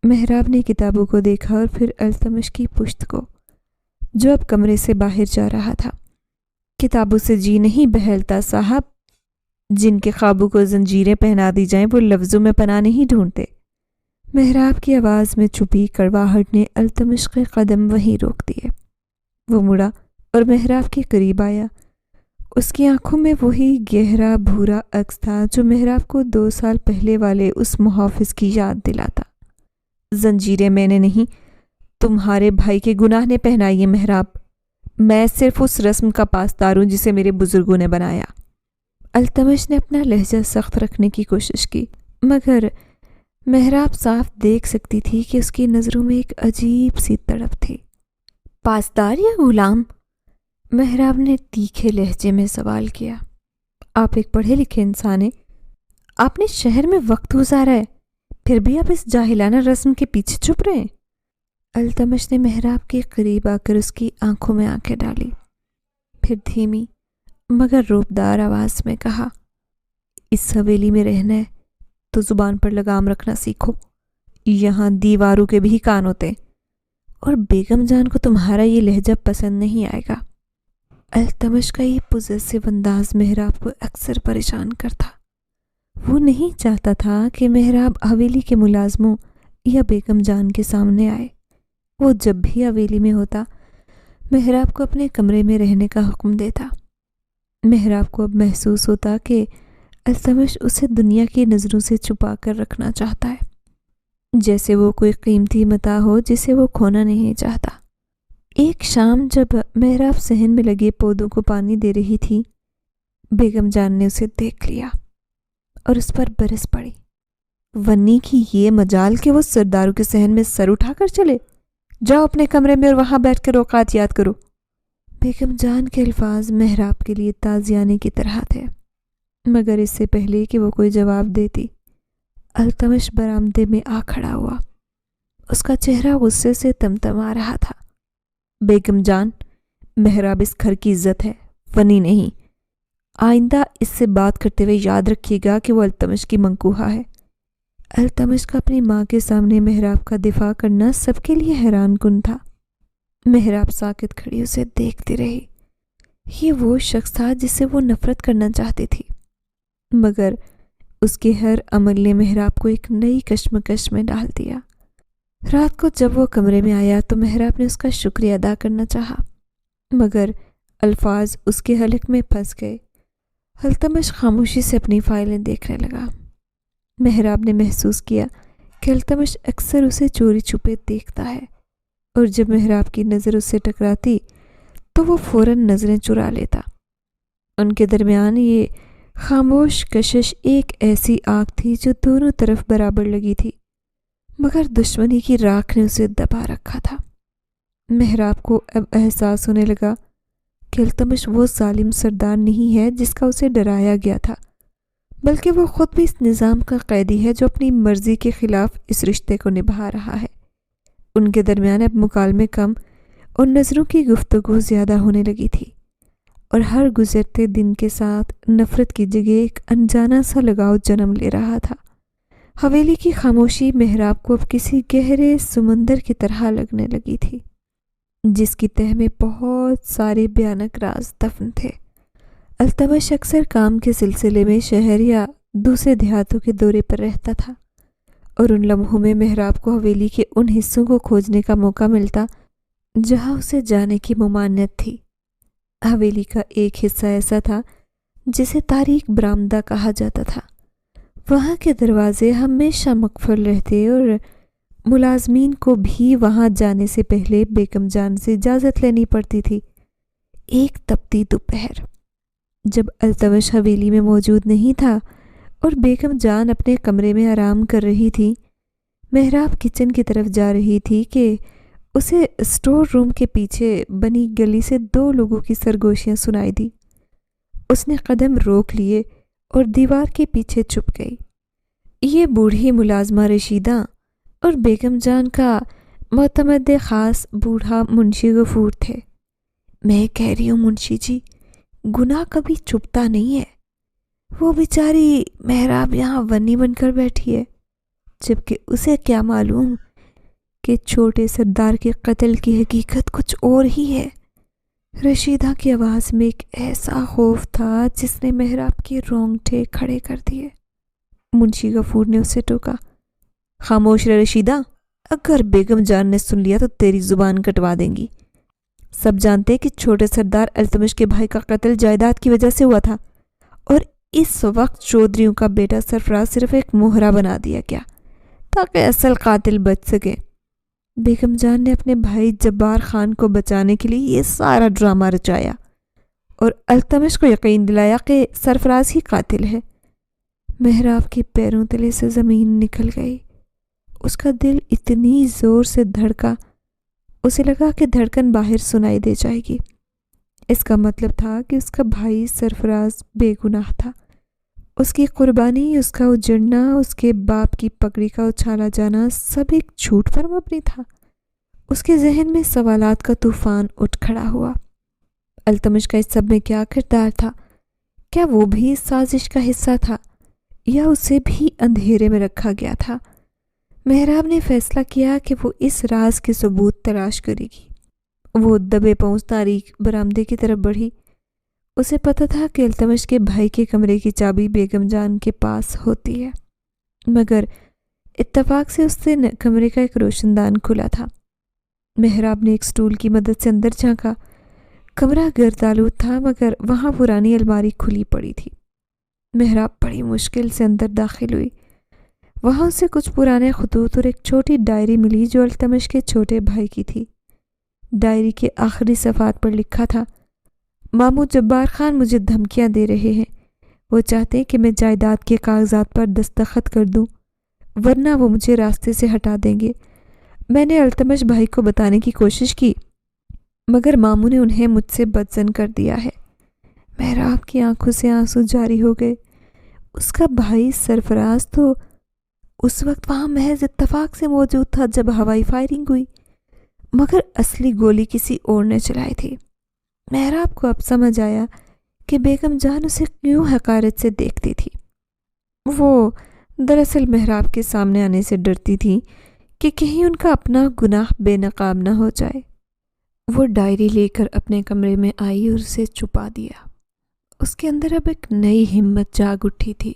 محراب نے کتابوں کو دیکھا اور پھر التمش کی پشت کو، جو اب کمرے سے باہر جا رہا تھا۔ کتابوں سے جی نہیں بہلتا صاحب، جن کے خوابوں کو زنجیریں پہنا دی جائیں وہ لفظوں میں پناہ نہیں ڈھونڈتے۔ محراب کی آواز میں چھپی کڑواہٹ نے التمش کے قدم وہیں روک دیے۔ وہ مڑا اور محراب کے قریب آیا۔ اس کی آنکھوں میں وہی گہرا بھورا عکس تھا جو محراب کو 2 سال پہلے والے اس محافظ کی یاد دلاتا۔ زنجیریں میں نے نہیں، تمہارے بھائی کے گناہ نے پہنائی ہے محراب۔ میں صرف اس رسم کا پاسدار ہوں جسے میرے بزرگوں نے بنایا۔ التمش نے اپنا لہجہ سخت رکھنے کی کوشش کی، مگر محراب صاف دیکھ سکتی تھی کہ اس کی نظروں میں ایک عجیب سی تڑپ تھی۔ پاسدار یا غلام؟ محراب نے تیکھے لہجے میں سوال کیا۔ آپ ایک پڑھے لکھے انسان ہیں، آپ نے شہر میں وقت گزارا ہے، پھر بھی آپ اس جاہلانہ رسم کے پیچھے چھپ رہے ہیں۔ التمش نے محراب کے قریب آ کر اس کی آنکھوں میں آنکھیں ڈالی، پھر دھیمی مگر روبدار آواز میں کہا، اس حویلی میں رہنا ہے تو زبان پر لگام رکھنا سیکھو، یہاں دیواروں کے بھی کان ہوتے، اور بیگم جان کو تمہارا یہ لہجہ پسند نہیں آئے گا۔ التمش کا یہ پوزیسو انداز محراب کو اکثر پریشان کرتا۔ وہ نہیں چاہتا تھا کہ محراب حویلی کے ملازموں یا بیگم جان کے سامنے آئے۔ وہ جب بھی حویلی میں ہوتا، محراب کو اپنے کمرے میں رہنے کا حکم دیتا۔ محراب کو اب محسوس ہوتا کہ التمش اسے دنیا کی نظروں سے چھپا کر رکھنا چاہتا ہے، جیسے وہ کوئی قیمتی متاع ہو جسے وہ کھونا نہیں چاہتا۔ ایک شام جب محراب صحن میں لگے پودوں کو پانی دے رہی تھی، بیگم جان نے اسے دیکھ لیا اور اس پر برس پڑی۔ ونی کی یہ مجال کہ وہ سرداروں کے صحن میں سر اٹھا کر چلے، جاؤ اپنے کمرے میں اور وہاں بیٹھ کر اوقات یاد کرو۔ بیگم جان کے الفاظ محراب کے لیے تازیانے کی طرح تھے، مگر اس سے پہلے کہ وہ کوئی جواب دیتی، التمش برآمدے میں آ کھڑا ہوا۔ اس کا چہرہ غصے سے تمتما رہا تھا۔ بیگم جان، محراب اس گھر کی عزت ہے، ونی نہیں۔ آئندہ اس سے بات کرتے ہوئے یاد رکھیے گا کہ وہ التمش کی منکوحہ ہے۔ التمش کا اپنی ماں کے سامنے محراب کا دفاع کرنا سب کے لیے حیران کن تھا۔ محراب ساکت کھڑی اسے دیکھتی رہی۔ یہ وہ شخص تھا جس سے وہ نفرت کرنا چاہتی تھی، مگر اس کے ہر عمل نے محراب کو ایک نئی کشمکش میں ڈال دیا۔ رات کو جب وہ کمرے میں آیا تو محراب نے اس کا شکریہ ادا کرنا چاہا، مگر الفاظ اس کے حلق میں پھنس گئے۔ التمش خاموشی سے اپنی فائلیں دیکھنے لگا۔ محراب نے محسوس کیا کہ التمش اکثر اسے چوری چھپے دیکھتا ہے، اور جب محراب کی نظر اس سے ٹکراتی تو وہ فوراً نظریں چرا لیتا۔ ان کے درمیان یہ خاموش کشش ایک ایسی آگ تھی جو دونوں طرف برابر لگی تھی، مگر دشمنی کی راکھ نے اسے دبا رکھا تھا۔ محراب کو اب احساس ہونے لگا کہ التمش وہ ظالم سردار نہیں ہے جس کا اسے ڈرایا گیا تھا، بلکہ وہ خود بھی اس نظام کا قیدی ہے جو اپنی مرضی کے خلاف اس رشتے کو نبھا رہا ہے۔ ان کے درمیان اب مکالمے کم اور نظروں کی گفتگو زیادہ ہونے لگی تھی، اور ہر گزرتے دن کے ساتھ نفرت کی جگہ ایک انجانا سا لگاؤ جنم لے رہا تھا۔ حویلی کی خاموشی محراب کو اب کسی گہرے سمندر کی طرح لگنے لگی تھی، جس کی تہہ میں بہت سارے بھیانک راز دفن تھے۔ التمش اکثر کام کے سلسلے میں شہر یا دوسرے دیہاتوں کے دورے پر رہتا تھا، اور ان لمحوں میں محراب کو حویلی کے ان حصوں کو کھوجنے کا موقع ملتا جہاں اسے جانے کی ممانعت تھی۔ حویلی کا ایک حصہ ایسا تھا جسے تاریک برآمدہ کہا جاتا تھا۔ وہاں کے دروازے ہمیشہ مقفل رہتے اور ملازمین کو بھی وہاں جانے سے پہلے بیگم جان سے اجازت لینی پڑتی تھی۔ ایک تپتی دوپہر جب التمش حویلی میں موجود نہیں تھا اور بیگم جان اپنے کمرے میں آرام کر رہی تھی، محراب کچن کی طرف جا رہی تھی کہ اسے اسٹور روم کے پیچھے بنی گلی سے دو لوگوں کی سرگوشیاں سنائی دی۔ اس نے قدم روک لیے اور دیوار کے پیچھے چھپ گئی۔ یہ بوڑھی ملازمہ رشیدہ اور بیگم جان کا معتمد خاص بوڑھا منشی غفور تھے۔ میں کہہ رہی ہوں منشی جی، گناہ کبھی چھپتا نہیں ہے۔ وہ بیچاری محراب یہاں ونی بن کر بیٹھی ہے، جبکہ اسے کیا معلوم کہ چھوٹے سردار کے قتل کی حقیقت کچھ اور ہی ہے۔ رشیدہ کی آواز میں ایک ایسا خوف تھا جس نے محراب کے رونگٹے کھڑے کر دیے۔ منشی غفور نے اسے ٹوکا، خاموش رہ رشیدہ، اگر بیگم جان نے سن لیا تو تیری زبان کٹوا دیں گی۔ سب جانتے کہ چھوٹے سردار التمش کے بھائی کا قتل جائیداد کی وجہ سے ہوا تھا، اور اس وقت چودھریوں کا بیٹا سرفراز صرف ایک مہرہ بنا دیا گیا تاکہ اصل قاتل بچ سکے۔ بیگم جان نے اپنے بھائی جبار خان کو بچانے کے لیے یہ سارا ڈرامہ رچایا اور التمش کو یقین دلایا کہ سرفراز ہی قاتل ہے۔ محراب کے پیروں تلے سے زمین نکل گئی۔ اس کا دل اتنی زور سے دھڑکا، اسے لگا کہ دھڑکن باہر سنائی دے جائے گی۔ اس کا مطلب تھا کہ اس کا بھائی سرفراز بے گناہ تھا۔ اس کی قربانی، اس کا اجڑنا، اس کے باپ کی پگڑی کا اچھالا جانا سب ایک جھوٹ پر مبنی تھا۔ اس کے ذہن میں سوالات کا طوفان اٹھ کھڑا ہوا۔ التمش کا اس سب میں کیا کردار تھا؟ کیا وہ بھی اس سازش کا حصہ تھا یا اسے بھی اندھیرے میں رکھا گیا تھا؟ محراب نے فیصلہ کیا کہ وہ اس راز کے ثبوت تلاش کرے گی۔ وہ دبے پاؤں تاریک برآمدے کی طرف بڑھی۔ اسے پتہ تھا کہ التمش کے بھائی کے کمرے کی چابی بیگم جان کے پاس ہوتی ہے، مگر اتفاق سے اس سے کمرے کا ایک روشن دان کھلا تھا۔ محراب نے ایک سٹول کی مدد سے اندر جھانکا۔ کمرہ گردآلود تھا، مگر وہاں پرانی الماری کھلی پڑی تھی۔ محراب بڑی مشکل سے اندر داخل ہوئی۔ وہاں اسے کچھ پرانے خطوط اور ایک چھوٹی ڈائری ملی جو التمش کے چھوٹے بھائی کی تھی۔ ڈائری کے آخری صفحات پر لکھا تھا، ماموں جبار خان مجھے دھمکیاں دے رہے ہیں۔ وہ چاہتے ہیں کہ میں جائیداد کے کاغذات پر دستخط کر دوں، ورنہ وہ مجھے راستے سے ہٹا دیں گے۔ میں نے التمش بھائی کو بتانے کی کوشش کی، مگر ماموں نے انہیں مجھ سے بدظن کر دیا ہے۔ محراب کی آنکھوں سے آنسو جاری ہو گئے۔ اس کا بھائی سرفراز تو اس وقت وہاں محض اتفاق سے موجود تھا جب ہوائی فائرنگ ہوئی، مگر اصلی گولی کسی اور نے چلائی تھی۔ محراب کو اب سمجھ آیا کہ بیگم جان اسے کیوں حقارت سے دیکھتی تھی۔ وہ دراصل محراب کے سامنے آنے سے ڈرتی تھی کہ کہیں ان کا اپنا گناہ بے نقاب نہ ہو جائے۔ وہ ڈائری لے کر اپنے کمرے میں آئی اور اسے چھپا دیا۔ اس کے اندر اب ایک نئی ہمت جاگ اٹھی تھی۔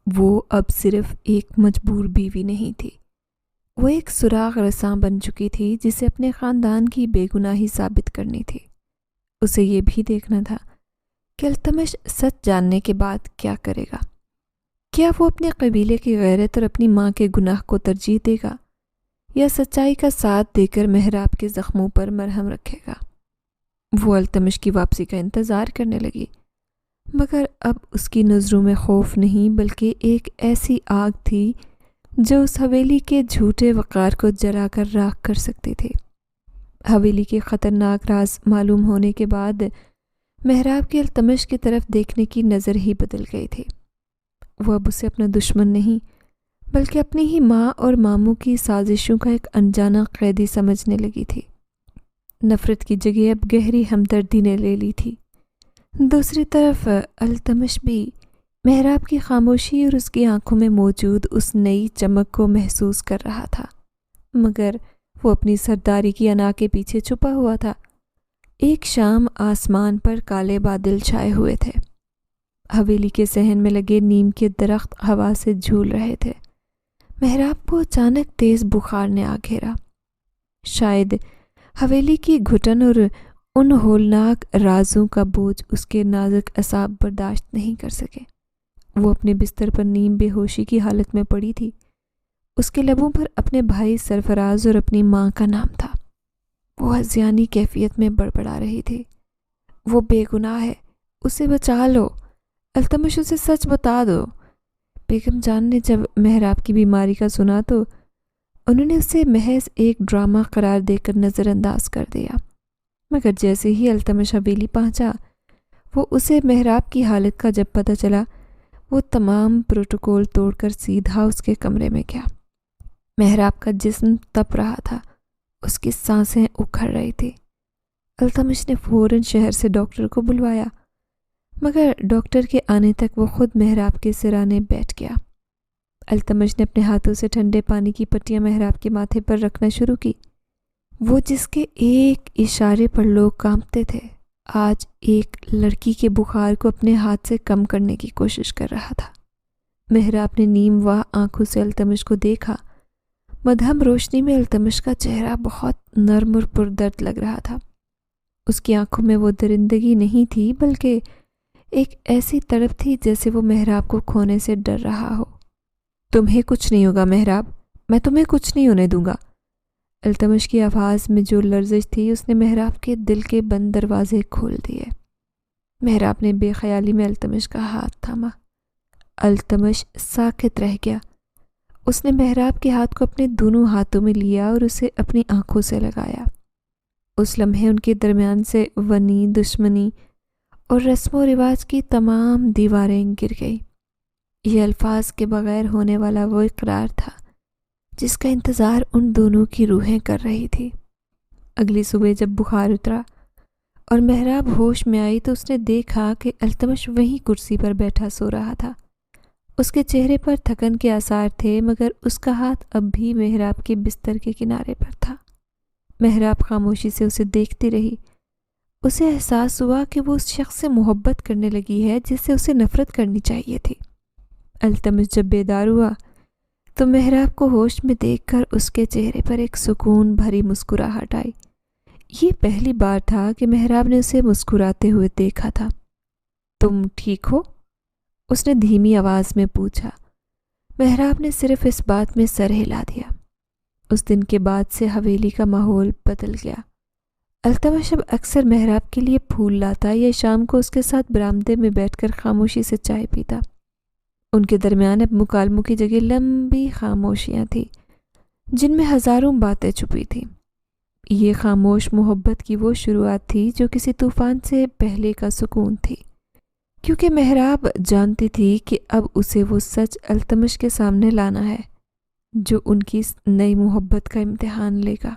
وہ اب صرف ایک مجبور بیوی نہیں تھی، وہ ایک سراغ رساں بن چکی تھی جسے اپنے خاندان کی بے گناہی ثابت کرنی تھی۔ اسے یہ بھی دیکھنا تھا کہ التمش سچ جاننے کے بعد کیا کرے گا۔ کیا وہ اپنے قبیلے کی غیرت اور اپنی ماں کے گناہ کو ترجیح دے گا یا سچائی کا ساتھ دے کر محراب کے زخموں پر مرہم رکھے گا؟ وہ التمش کی واپسی کا انتظار کرنے لگی، مگر اب اس کی نظروں میں خوف نہیں بلکہ ایک ایسی آگ تھی جو اس حویلی کے جھوٹے وقار کو جلا کر راکھ کر سکتی تھی۔ حویلی کے خطرناک راز معلوم ہونے کے بعد محراب کی التمش کی طرف دیکھنے کی نظر ہی بدل گئی تھی۔ وہ اب اسے اپنا دشمن نہیں بلکہ اپنی ہی ماں اور ماموں کی سازشوں کا ایک انجانہ قیدی سمجھنے لگی تھی۔ نفرت کی جگہ اب گہری ہمدردی نے لے لی تھی۔ دوسری طرف التمش بھی محراب کی خاموشی اور اس کی آنکھوں میں موجود اس نئی چمک کو محسوس کر رہا تھا، مگر وہ اپنی سرداری کی انا کے پیچھے چھپا ہوا تھا۔ ایک شام آسمان پر کالے بادل چھائے ہوئے تھے۔ حویلی کے صحن میں لگے نیم کے درخت ہوا سے جھول رہے تھے۔ محراب کو اچانک تیز بخار نے آ گھیرا۔ شاید حویلی کی گھٹن اور ان ہولناک رازوں کا بوجھ اس کے نازک اعصاب برداشت نہیں کر سکے۔ وہ اپنے بستر پر نیم بے ہوشی کی حالت میں پڑی تھی۔ اس کے لبوں پر اپنے بھائی سرفراز اور اپنی ماں کا نام تھا۔ وہ ہذیانی کیفیت میں بڑبڑا رہی تھی، وہ بے گناہ ہے، اسے بچا لو، التمش اسے سچ بتا دو۔ بیگم جان نے جب محراب کی بیماری کا سنا تو انہوں نے اسے محض ایک ڈرامہ قرار دے کر نظر انداز کر دیا، مگر جیسے ہی التمش حویلی پہنچا، وہ اسے محراب کی حالت کا جب پتہ چلا، وہ تمام پروٹوکول توڑ کر سیدھا اس کے کمرے میں گیا۔ محراب کا جسم تپ رہا تھا، اس کی سانسیں اکھڑ رہی تھی۔ التمش نے فوراً شہر سے ڈاکٹر کو بلوایا، مگر ڈاکٹر کے آنے تک وہ خود محراب کے سرانے بیٹھ گیا۔ التمش نے اپنے ہاتھوں سے ٹھنڈے پانی کی پٹیاں محراب کے ماتھے پر رکھنا شروع کی۔ وہ جس کے ایک اشارے پر لوگ کانپتے تھے، آج ایک لڑکی کے بخار کو اپنے ہاتھ سے کم کرنے کی کوشش کر رہا تھا۔ محراب نے نیم واہ آنکھوں سے التمش کو دیکھا۔ مدھم روشنی میں التمش کا چہرہ بہت نرم اور پردرد لگ رہا تھا۔ اس کی آنکھوں میں وہ درندگی نہیں تھی بلکہ ایک ایسی تڑپ تھی جیسے وہ محراب کو کھونے سے ڈر رہا ہو۔ تمہیں کچھ نہیں ہوگا محراب، میں تمہیں کچھ نہیں ہونے دوں گا۔ التمش کی آواز میں جو لرزش تھی اس نے محراب کے دل کے بند دروازے کھول دیے۔ محراب نے بے خیالی میں التمش کا ہاتھ تھاما۔ التمش ساکت رہ گیا۔ اس نے محراب کے ہاتھ کو اپنے دونوں ہاتھوں میں لیا اور اسے اپنی آنکھوں سے لگایا۔ اس لمحے ان کے درمیان سے ونی دشمنی اور رسم و رواج کی تمام دیواریں گر گئی۔ یہ الفاظ کے بغیر ہونے والا وہ اقرار تھا جس کا انتظار ان دونوں کی روحیں کر رہی تھی۔ اگلی صبح جب بخار اترا اور محراب ہوش میں آئی تو اس نے دیکھا کہ التمش وہیں کرسی پر بیٹھا سو رہا تھا۔ اس کے چہرے پر تھکن کے آثار تھے، مگر اس کا ہاتھ اب بھی محراب کے بستر کے کنارے پر تھا۔ محراب خاموشی سے اسے دیکھتی رہی۔ اسے احساس ہوا کہ وہ اس شخص سے محبت کرنے لگی ہے جس سے اسے نفرت کرنی چاہیے تھی۔ التمش جب بیدار ہوا تو محراب کو ہوش میں دیکھ کر اس کے چہرے پر ایک سکون بھری مسکراہٹ آئی۔ یہ پہلی بار تھا کہ محراب نے اسے مسکراتے ہوئے دیکھا تھا۔ تم ٹھیک ہو؟ اس نے دھیمی آواز میں پوچھا۔ محراب نے صرف اس بات میں سر ہلا دیا۔ اس دن کے بعد سے حویلی کا ماحول بدل گیا۔ التمش اب اکثر محراب کے لیے پھول لاتا یا شام کو اس کے ساتھ برآمدے میں بیٹھ کر خاموشی سے چائے پیتا۔ ان کے درمیان اب مکالموں کی جگہ لمبی خاموشیاں تھیں جن میں ہزاروں باتیں چھپی تھیں۔ یہ خاموش محبت کی وہ شروعات تھی جو کسی طوفان سے پہلے کا سکون تھی، کیونکہ محراب جانتی تھی کہ اب اسے وہ سچ التمش کے سامنے لانا ہے جو ان کی نئی محبت کا امتحان لے گا۔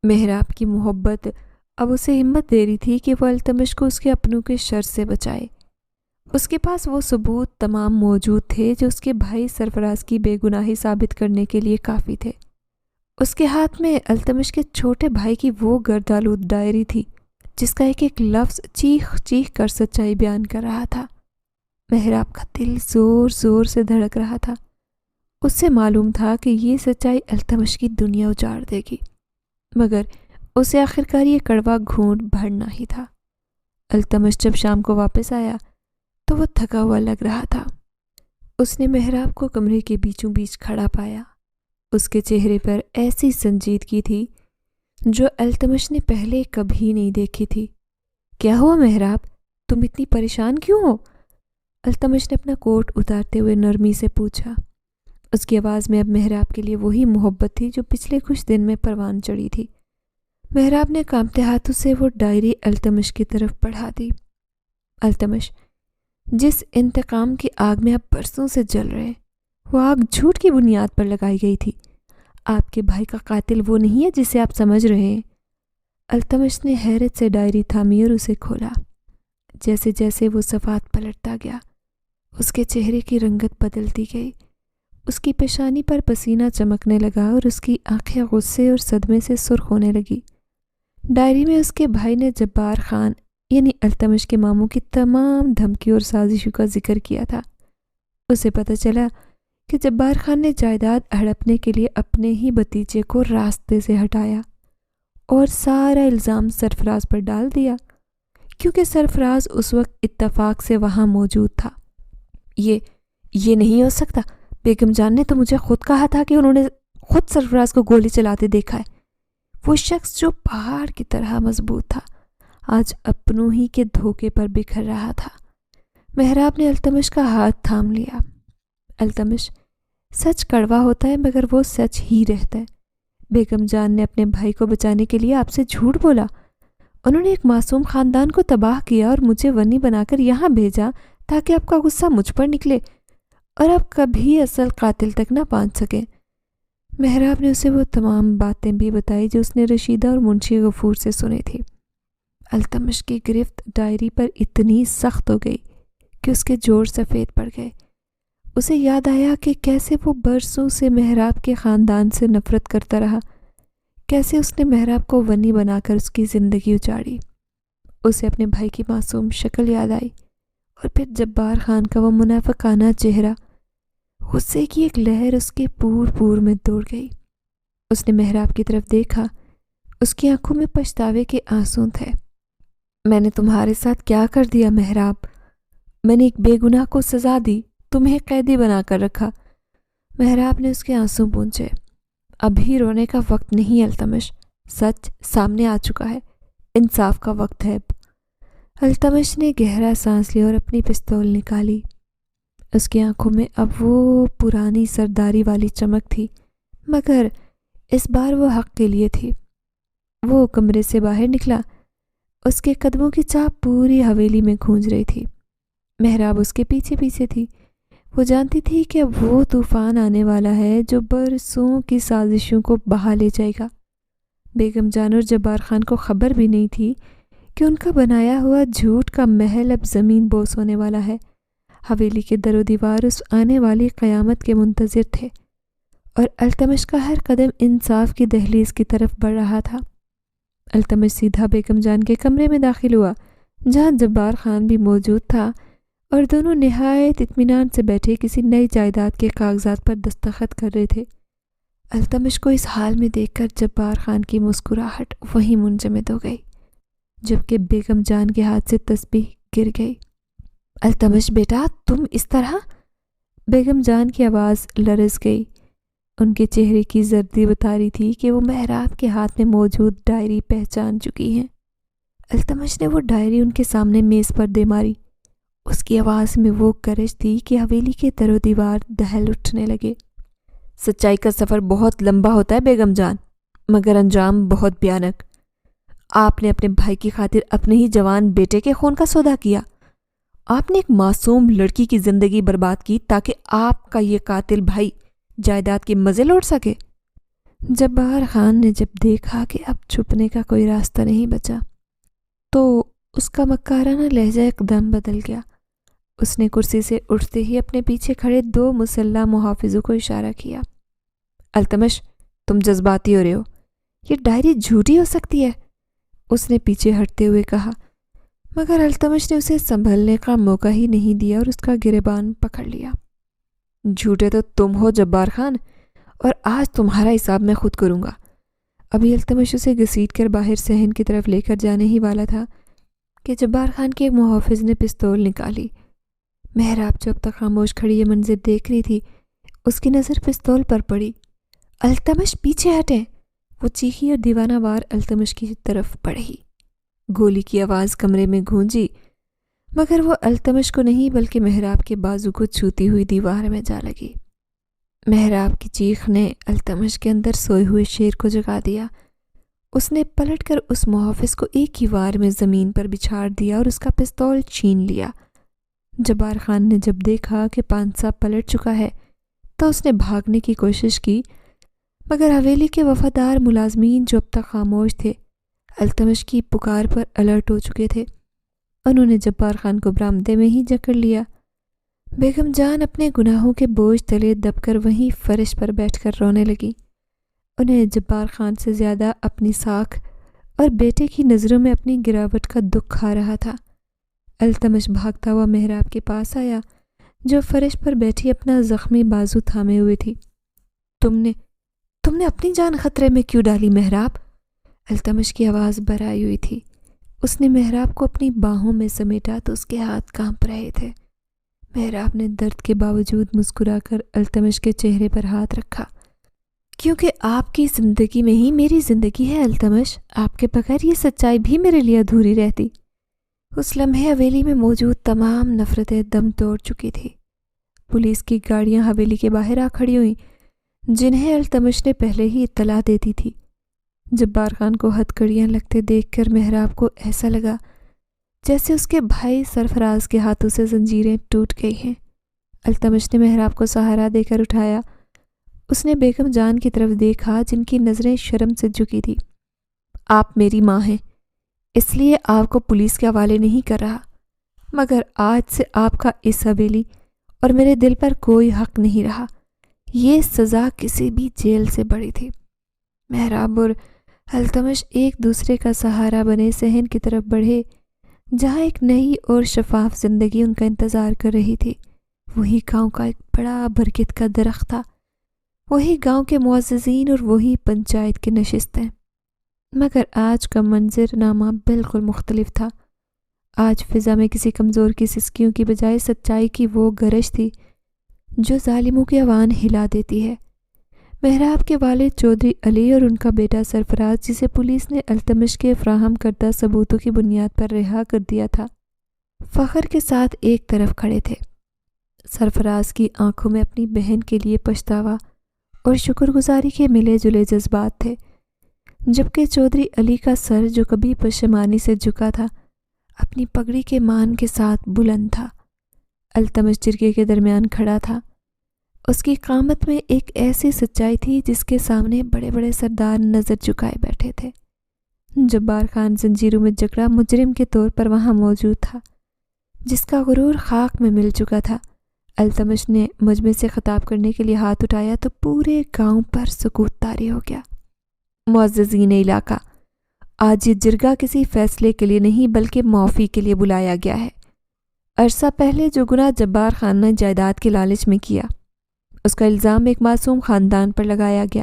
محراب کی محبت اب اسے ہمت دے رہی تھی کہ وہ التمش کو اس کے اپنوں کے شر سے بچائے۔ اس کے پاس وہ ثبوت تمام موجود تھے جو اس کے بھائی سرفراز کی بے گناہی ثابت کرنے کے لیے کافی تھے۔ اس کے ہاتھ میں التمش کے چھوٹے بھائی کی وہ گردآلود ڈائری تھی جس کا ایک ایک لفظ چیخ چیخ کر سچائی بیان کر رہا تھا۔ محراب کا دل زور زور سے دھڑک رہا تھا۔ اس سے معلوم تھا کہ یہ سچائی التمش کی دنیا اجاڑ دے گی، مگر اسے آخرکار یہ کڑوا گھونٹ بھرنا ہی تھا۔ التمش جب شام کو واپس آیا تو وہ تھکا ہوا لگ رہا تھا۔ اس نے محراب کو کمرے کے بیچوں بیچ کھڑا پایا۔ اس کے چہرے پر ایسی سنجیدگی تھی جو التمش نے پہلے کبھی نہیں دیکھی تھی۔ کیا ہوا محراب؟ تم اتنی پریشان کیوں ہو؟ التمش نے اپنا کوٹ اتارتے ہوئے نرمی سے پوچھا۔ اس کی آواز میں اب محراب کے لیے وہی محبت تھی جو پچھلے کچھ دن میں پروان چڑھی تھی۔ محراب نے کانپتے ہاتھوں سے وہ ڈائری التمش کی طرف بڑھا دی۔ التمش، جس انتقام کی آگ میں آپ برسوں سے جل رہے ہیں، وہ آگ جھوٹ کی بنیاد پر لگائی گئی تھی۔ آپ کے بھائی کا قاتل وہ نہیں ہے جسے آپ سمجھ رہے ہیں۔ التمش نے حیرت سے ڈائری تھامی اور اسے کھولا۔ جیسے جیسے وہ صفحات پلٹتا گیا، اس کے چہرے کی رنگت بدلتی گئی۔ اس کی پیشانی پر پسینہ چمکنے لگا اور اس کی آنکھیں غصے اور صدمے سے سرخ ہونے لگی۔ ڈائری میں اس کے بھائی نے جبار خان یعنی التمش کے ماموں کی تمام دھمکی اور سازشوں کا ذکر کیا تھا۔ اسے پتہ چلا کہ جبار خان نے جائیداد ہڑپنے کے لیے اپنے ہی بھتیجے کو راستے سے ہٹایا اور سارا الزام سرفراز پر ڈال دیا، کیونکہ سرفراز اس وقت اتفاق سے وہاں موجود تھا۔ یہ نہیں ہو سکتا، بیگم جان نے تو مجھے خود کہا تھا کہ انہوں نے خود سرفراز کو گولی چلاتے دیکھا ہے۔ وہ شخص جو پہاڑ کی طرح مضبوط تھا، آج اپنوں ہی کے دھوکے پر بکھر رہا تھا۔ محراب نے التمش کا ہاتھ تھام لیا۔ التمش، سچ کڑوا ہوتا ہے مگر وہ سچ ہی رہتا ہے۔ بیگم جان نے اپنے بھائی کو بچانے کے لیے آپ سے جھوٹ بولا۔ انہوں نے ایک معصوم خاندان کو تباہ کیا اور مجھے ونی بنا کر یہاں بھیجا تاکہ آپ کا غصہ مجھ پر نکلے اور آپ کبھی اصل قاتل تک نہ پہنچ سکیں۔ محراب نے اسے وہ تمام باتیں بھی بتائی جو اس نے رشیدہ اور منشی غفور سے سنی تھی۔ التمش کی گرفت ڈائری پر اتنی سخت ہو گئی کہ اس کے جوڑ سفید پڑ گئے۔ اسے یاد آیا کہ کیسے وہ برسوں سے محراب کے خاندان سے نفرت کرتا رہا، کیسے اس نے محراب کو ونی بنا کر اس کی زندگی اجاڑی۔ اسے اپنے بھائی کی معصوم شکل یاد آئی اور پھر جبار خان کا وہ منافقانہ چہرہ۔ غصے کی ایک لہر اس کے پور میں دوڑ گئی۔ اس نے محراب کی طرف دیکھا، اس کی آنکھوں میں پچھتاوے کے آنسو تھے۔ میں نے تمہارے ساتھ کیا کر دیا محراب؟ میں نے ایک بے گناہ کو سزا دی، تمہیں قیدی بنا کر رکھا۔ محراب نے اس کے آنسو پونچھے۔ ابھی رونے کا وقت نہیں التمش، سچ سامنے آ چکا ہے، انصاف کا وقت ہے اب۔ التمش نے گہرا سانس لیا اور اپنی پستول نکالی۔ اس کی آنکھوں میں اب وہ پرانی سرداری والی چمک تھی، مگر اس بار وہ حق کے لیے تھی۔ وہ کمرے سے باہر نکلا، اس کے قدموں کی چاپ پوری حویلی میں گونج رہی تھی۔ محراب اس کے پیچھے پیچھے تھی۔ وہ جانتی تھی کہ اب وہ طوفان آنے والا ہے جو برسوں کی سازشوں کو بہا لے جائے گا۔ بیگم جان اور جبار خان کو خبر بھی نہیں تھی کہ ان کا بنایا ہوا جھوٹ کا محل اب زمین بوس ہونے والا ہے۔ حویلی کے در و دیوار اس آنے والی قیامت کے منتظر تھے، اور التمش کا ہر قدم انصاف کی دہلیز کی طرف بڑھ رہا تھا۔ التمش سیدھا بیگم جان کے کمرے میں داخل ہوا، جہاں جبار خان بھی موجود تھا، اور دونوں نہایت اطمینان سے بیٹھے کسی نئی جائیداد کے کاغذات پر دستخط کر رہے تھے۔ التمش کو اس حال میں دیکھ کر جبار خان کی مسکراہٹ وہیں منجمد ہو گئی، جبکہ بیگم جان کے ہاتھ سے تسبیح گر گئی۔ التمش بیٹا، تم اس طرح؟ بیگم جان کی آواز لرز گئی۔ ان کے چہرے کی زردی بتا رہی تھی کہ وہ محراب کے ہاتھ میں موجود ڈائری پہچان چکی ہیں۔ التمش نے وہ ڈائری ان کے سامنے میز پر دے ماری۔ اس کی آواز میں وہ گرج تھی کہ حویلی کے در و دیوار دہل اٹھنے لگے۔ سچائی کا سفر بہت لمبا ہوتا ہے بیگم جان، مگر انجام بہت بھیانک۔ آپ نے اپنے بھائی کی خاطر اپنے ہی جوان بیٹے کے خون کا سودا کیا۔ آپ نے ایک معصوم لڑکی کی زندگی برباد کی تاکہ آپ کا یہ قاتل بھائی جائیداد کے مزے لوٹ سکے۔ جبار خان نے جب دیکھا کہ اب چھپنے کا کوئی راستہ نہیں بچا تو اس کا مکارانہ لہجہ ایک دم بدل گیا۔ اس نے کرسی سے اٹھتے ہی اپنے پیچھے کھڑے 2 مسلح محافظوں کو اشارہ کیا۔ التمش، تم جذباتی ہو رہے ہو، یہ ڈائری جھوٹی ہو سکتی ہے، اس نے پیچھے ہٹتے ہوئے کہا، مگر التمش نے اسے سنبھلنے کا موقع ہی نہیں دیا اور اس کا گریبان پکڑ لیا۔ جھوٹے تو تم ہو جبار خان، اور آج تمہارا حساب میں خود کروں گا۔ ابھی التمش اسے گھسیٹ کر باہر صحن کی طرف لے کر جانے ہی والا تھا کہ جبار خان کے ایک محافظ نے پستول نکالی۔ محراب جو اب تک خاموش کھڑی یہ منظر دیکھ رہی تھی، اس کی نظر پستول پر پڑی۔ التمش پیچھے ہٹیں! وہ چیخی اور دیوانہ وار التمش کی طرف بڑھی۔ گولی کی آواز کمرے میں گونجی، مگر وہ التمش کو نہیں بلکہ محراب کے بازو کو چھوتی ہوئی دیوار میں جا لگی۔ محراب کی چیخ نے التمش کے اندر سوئے ہوئے شیر کو جگا دیا۔ اس نے پلٹ کر اس محافظ کو ایک ہی وار میں زمین پر بچھاڑ دیا اور اس کا پستول چھین لیا۔ جبار خان نے جب دیکھا کہ پانسا پلٹ چکا ہے تو اس نے بھاگنے کی کوشش کی، مگر حویلی کے وفادار ملازمین جو اب تک خاموش تھے التمش کی پکار پر الرٹ ہو چکے تھے۔ انہوں نے جبار خان کو برآمدے میں ہی جکڑ لیا۔ بیگم جان اپنے گناہوں کے بوجھ تلے دب کر وہیں فرش پر بیٹھ کر رونے لگی۔ انہیں جبار خان سے زیادہ اپنی ساکھ اور بیٹے کی نظروں میں اپنی گراوٹ کا دکھ کھا رہا تھا۔ التمش بھاگتا ہوا محراب کے پاس آیا جو فرش پر بیٹھی اپنا زخمی بازو تھامے ہوئے تھی۔ تم نے اپنی جان خطرے میں کیوں ڈالی محراب؟ التمش کی آواز بھرائی ہوئی تھی۔ اس نے محراب کو اپنی باہوں میں سمیٹا تو اس کے ہاتھ کانپ رہے تھے۔ محراب نے درد کے باوجود مسکرا کر التمش کے چہرے پر ہاتھ رکھا۔ کیونکہ آپ کی زندگی میں ہی میری زندگی ہے التمش، آپ کے بغیر یہ سچائی بھی میرے لیے ادھوری رہتی۔ اس لمحے حویلی میں موجود تمام نفرتیں دم توڑ چکی تھی۔ پولیس کی گاڑیاں حویلی کے باہر آ کھڑی ہوئیں، جنہیں التمش نے پہلے ہی اطلاع دے دی تھی۔ جبار خان کو ہتھکڑیاں لگتے دیکھ کر محراب کو ایسا لگا جیسے اس کے بھائی سرفراز کے ہاتھوں سے زنجیریں ٹوٹ گئی ہیں۔ التمش نے محراب کو سہارا دے کر اٹھایا۔ اس نے بیگم جان کی طرف دیکھا جن کی نظریں شرم سے جھکی تھی۔ آپ میری ماں ہیں، اس لیے آپ کو پولیس کے حوالے نہیں کر رہا، مگر آج سے آپ کا اس حویلی اور میرے دل پر کوئی حق نہیں رہا۔ یہ سزا کسی بھی جیل سے بڑی تھی۔ محراب اور التمش ایک دوسرے کا سہارا بنے صحن کی طرف بڑھے جہاں ایک نئی اور شفاف زندگی ان کا انتظار کر رہی تھی۔ وہی گاؤں کا ایک بڑا برکت کا درخت تھا، وہی گاؤں کے معززین اور وہی پنچایت کی نشستیں۔ مگر آج کا منظر نامہ بالکل مختلف تھا۔ آج فضا میں کسی کمزور کی سسکیوں کی بجائے سچائی کی وہ گرج تھی جو ظالموں کی اوان ہلا دیتی ہے۔ محراب کے والد چودھری علی اور ان کا بیٹا سرفراز، جسے پولیس نے التمش کے فراہم کردہ ثبوتوں کی بنیاد پر رہا کر دیا تھا، فخر کے ساتھ ایک طرف کھڑے تھے۔ سرفراز کی آنکھوں میں اپنی بہن کے لیے پچھتاوا اور شکر گزاری کے ملے جلے جذبات تھے، جبکہ چودھری علی کا سر جو کبھی پشیمانی سے جھکا تھا اپنی پگڑی کے مان کے ساتھ بلند تھا۔ التمش جرگے کے درمیان کھڑا تھا۔ اس کی قامت میں ایک ایسی سچائی تھی جس کے سامنے بڑے بڑے سردار نظر جھکائے بیٹھے تھے۔ جبار خان زنجیروں میں جکڑا مجرم کے طور پر وہاں موجود تھا، جس کا غرور خاک میں مل چکا تھا۔ التمش نے مجمع سے خطاب کرنے کے لیے ہاتھ اٹھایا تو پورے گاؤں پر سکوت طاری ہو گیا۔ معززین علاقہ، آج یہ جرگہ کسی فیصلے کے لیے نہیں بلکہ معافی کے لیے بلایا گیا ہے۔ عرصہ پہلے جو گناہ جبار خان نے جائیداد کے لالچ میں کیا، اس کا الزام ایک معصوم خاندان پر لگایا گیا۔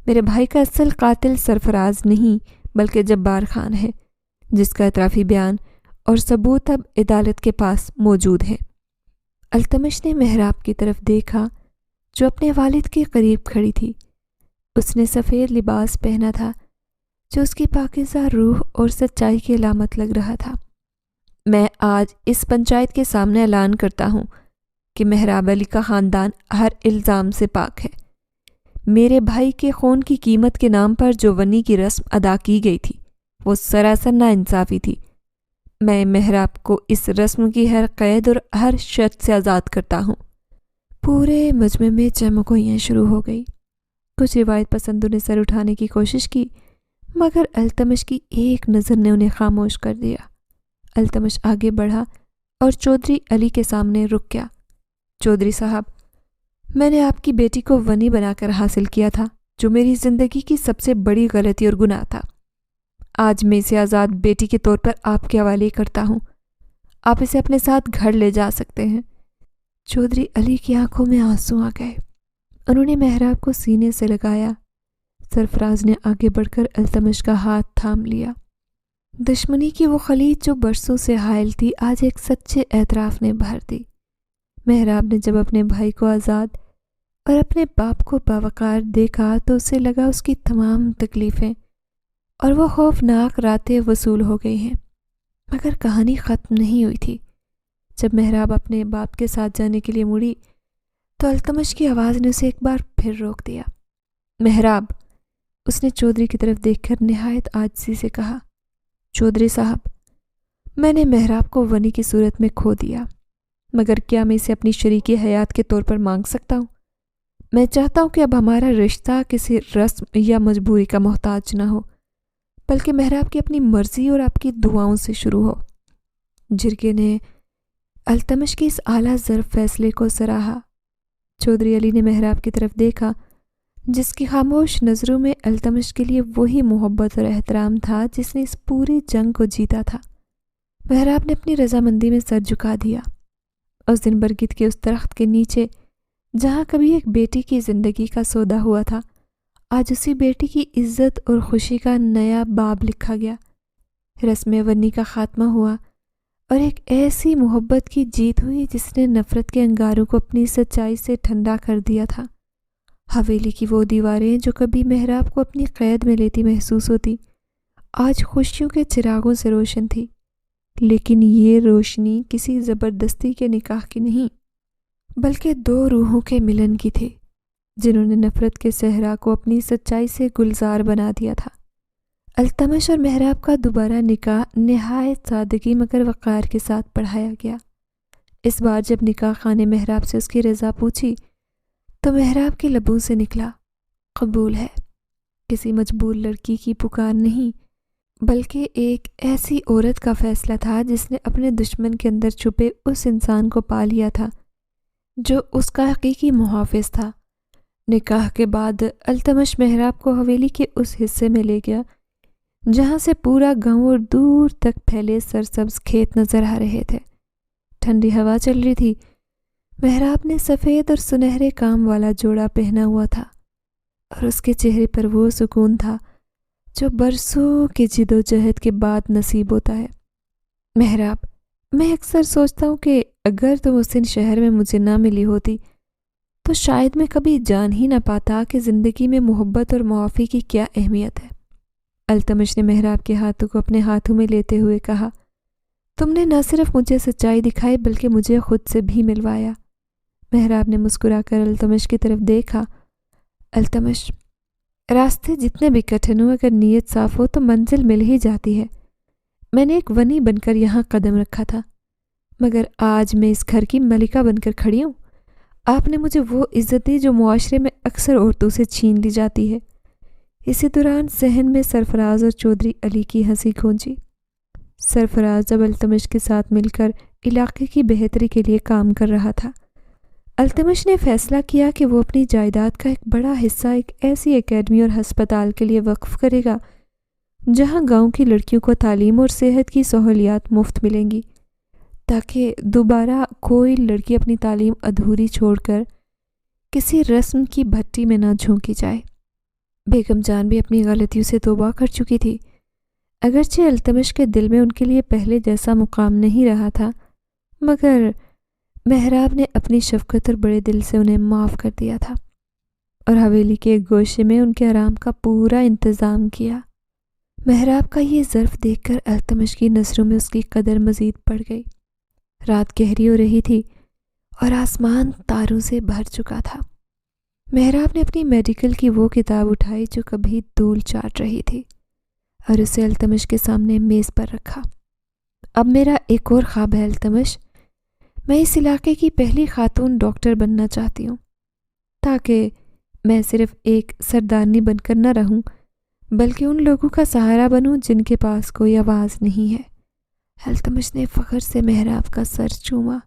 میرے بھائی کا اصل قاتل سرفراز نہیں بلکہ جبار خان ہے، جس کا اعترافی بیان اور ثبوت اب عدالت کے پاس موجود ہیں۔ التمش نے محراب کی طرف دیکھا جو اپنے والد کے قریب کھڑی تھی۔ اس نے سفید لباس پہنا تھا جو اس کی پاکیزہ روح اور سچائی کی علامت لگ رہا تھا۔ میں آج اس پنچایت کے سامنے اعلان کرتا ہوں کہ محراب علی کا خاندان ہر الزام سے پاک ہے۔ میرے بھائی کے خون کی قیمت کے نام پر جو ونی کی رسم ادا کی گئی تھی وہ سراسر ناانصافی تھی۔ میں محراب کو اس رسم کی ہر قید اور ہر شرط سے آزاد کرتا ہوں۔ پورے مجمع میں چہمگوئیاں شروع ہو گئی۔ کچھ روایت پسندوں نے سر اٹھانے کی کوشش کی، مگر التمش کی ایک نظر نے انہیں خاموش کر دیا۔ التمش آگے بڑھا اور چودھری علی کے سامنے رک گیا۔ چودھری صاحب، میں نے آپ کی بیٹی کو ونی بنا کر حاصل کیا تھا، جو میری زندگی کی سب سے بڑی غلطی اور گناہ تھا۔ آج میں اسے آزاد بیٹی کے طور پر آپ کے حوالے کرتا ہوں۔ آپ اسے اپنے ساتھ گھر لے جا سکتے ہیں۔ چودھری علی کی آنکھوں میں آنسو آ گئے۔ انہوں نے محراب کو سینے سے لگایا۔ سرفراز نے آگے بڑھ کر التمش کا ہاتھ تھام لیا۔ دشمنی کی وہ خلیج جو برسوں سے حائل تھی آج ایک سچے اعتراف نے بھر دی۔ محراب نے جب اپنے بھائی کو آزاد اور اپنے باپ کو باوقار دیکھا تو اسے لگا اس کی تمام تکلیفیں اور وہ خوفناک راتیں وصول ہو گئی ہیں، مگر کہانی ختم نہیں ہوئی تھی۔ جب محراب اپنے باپ کے ساتھ جانے کے لیے مڑی تو التمش کی آواز نے اسے ایک بار پھر روک دیا۔ محراب، اس نے چودھری کی طرف دیکھ کر نہایت عاجزی سے کہا۔ چودھری صاحب، میں نے محراب کو ونی کی صورت میں کھو دیا، مگر کیا میں اسے اپنی شریک حیات کے طور پر مانگ سکتا ہوں؟ میں چاہتا ہوں کہ اب ہمارا رشتہ کسی رسم یا مجبوری کا محتاج نہ ہو، بلکہ محراب کی اپنی مرضی اور آپ کی دعاؤں سے شروع ہو۔ جرگے نے التمش کے اس اعلیٰ ظرف فیصلے کو سراہا۔ چودھری علی نے محراب کی طرف دیکھا، جس کی خاموش نظروں میں التمش کے لیے وہی محبت اور احترام تھا جس نے اس پوری جنگ کو جیتا تھا۔ محراب نے اپنی رضامندی میں سر جھکا دیا۔ اس دن برگد کے اس درخت کے نیچے جہاں کبھی ایک بیٹی کی زندگی کا سودا ہوا تھا، آج اسی بیٹی کی عزت اور خوشی کا نیا باب لکھا گیا۔ رسم ونی کا خاتمہ ہوا اور ایک ایسی محبت کی جیت ہوئی جس نے نفرت کے انگاروں کو اپنی سچائی سے ٹھنڈا کر دیا تھا۔ حویلی کی وہ دیواریں جو کبھی محراب کو اپنی قید میں لیتی محسوس ہوتی، آج خوشیوں کے چراغوں سے روشن تھی، لیکن یہ روشنی کسی زبردستی کے نکاح کی نہیں، بلکہ دو روحوں کے ملن کی تھی، جنہوں نے نفرت کے صحرا کو اپنی سچائی سے گلزار بنا دیا تھا۔ التمش اور محراب کا دوبارہ نکاح نہایت سادگی مگر وقار کے ساتھ پڑھایا گیا۔ اس بار جب نکاح خانے محراب سے اس کی رضا پوچھی تو محراب کے لبوں سے نکلا، قبول ہے۔ کسی مجبور لڑکی کی پکار نہیں، بلکہ ایک ایسی عورت کا فیصلہ تھا جس نے اپنے دشمن کے اندر چھپے اس انسان کو پا لیا تھا جو اس کا حقیقی محافظ تھا۔ نکاح کے بعد التمش محراب کو حویلی کے اس حصے میں لے گیا جہاں سے پورا گاؤں اور دور تک پھیلے سرسبز کھیت نظر آ رہے تھے۔ ٹھنڈی ہوا چل رہی تھی۔ محراب نے سفید اور سنہرے کام والا جوڑا پہنا ہوا تھا اور اس کے چہرے پر وہ سکون تھا جو برسوں کی جد و جہد کے بعد نصیب ہوتا ہے۔ محراب، میں اکثر سوچتا ہوں کہ اگر تم اس دن شہر میں مجھے نہ ملی ہوتی تو شاید میں کبھی جان ہی نہ پاتا کہ زندگی میں محبت اور معافی کی کیا اہمیت ہے۔ التمش نے محراب کے ہاتھوں کو اپنے ہاتھوں میں لیتے ہوئے کہا، تم نے نہ صرف مجھے سچائی دکھائی بلکہ مجھے خود سے بھی ملوایا۔ محراب نے مسکرا کر التمش کی طرف دیکھا۔ التمش، راستے جتنے بھی کٹھن ہوں اگر نیت صاف ہو تو منزل مل ہی جاتی ہے۔ میں نے ایک ونی بن کر یہاں قدم رکھا تھا، مگر آج میں اس گھر کی ملکہ بن کر کھڑی ہوں۔ آپ نے مجھے وہ عزت دی جو معاشرے میں اکثر عورتوں سے چھین لی جاتی ہے۔ اسی دوران ذہن میں سرفراز اور چودھری علی کی ہنسی گونجی۔ سرفراز جب التمش کے ساتھ مل کر علاقے کی بہتری کے لیے کام کر رہا تھا۔ التمش نے فیصلہ کیا کہ وہ اپنی جائیداد کا ایک بڑا حصہ ایک ایسی اکیڈمی اور ہسپتال کے لیے وقف کرے گا جہاں گاؤں کی لڑکیوں کو تعلیم اور صحت کی سہولیات مفت ملیں گی، تاکہ دوبارہ کوئی لڑکی اپنی تعلیم ادھوری چھوڑ کر کسی رسم کی بھٹی میں نہ جھونکی جائے۔ بیگم جان بھی اپنی غلطیوں سے توبہ کر چکی تھی، اگرچہ التمش کے دل میں ان کے لیے پہلے جیسا مقام نہیں رہا تھا، مگر محراب نے اپنی شفقت اور بڑے دل سے انہیں معاف کر دیا تھا اور حویلی کے ایک گوشے میں ان کے آرام کا پورا انتظام کیا۔ محراب کا یہ ظرف دیکھ کر التمش کی نظروں میں اس کی قدر مزید بڑھ گئی۔ رات گہری ہو رہی تھی اور آسمان تاروں سے بھر چکا تھا۔ محراب نے اپنی میڈیکل کی وہ کتاب اٹھائی جو کبھی دھول چاٹ رہی تھی اور اسے التمش کے سامنے میز پر رکھا۔ اب میرا ایک اور خواب ہے التمش، میں اس علاقے کی پہلی خاتون ڈاکٹر بننا چاہتی ہوں، تاکہ میں صرف ایک سردارنی بن کر نہ رہوں بلکہ ان لوگوں کا سہارا بنوں جن کے پاس کوئی آواز نہیں ہے۔ التمش نے فخر سے محراب کا سر چوما۔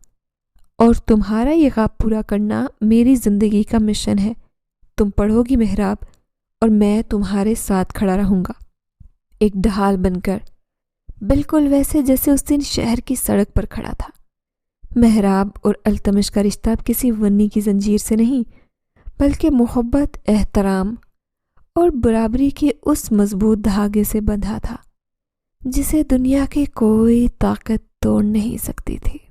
اور تمہارا یہ خواب پورا کرنا میری زندگی کا مشن ہے۔ تم پڑھو گی محراب اور میں تمہارے ساتھ کھڑا رہوں گا، ایک ڈھال بن کر، بالکل ویسے جیسے اس دن شہر کی سڑک پر کھڑا تھا۔ محراب اور التمش کا رشتہ اب کسی ونی کی زنجیر سے نہیں بلکہ محبت، احترام اور برابری کے اس مضبوط دھاگے سے بندھا تھا جسے دنیا کی کوئی طاقت توڑ نہیں سکتی تھی۔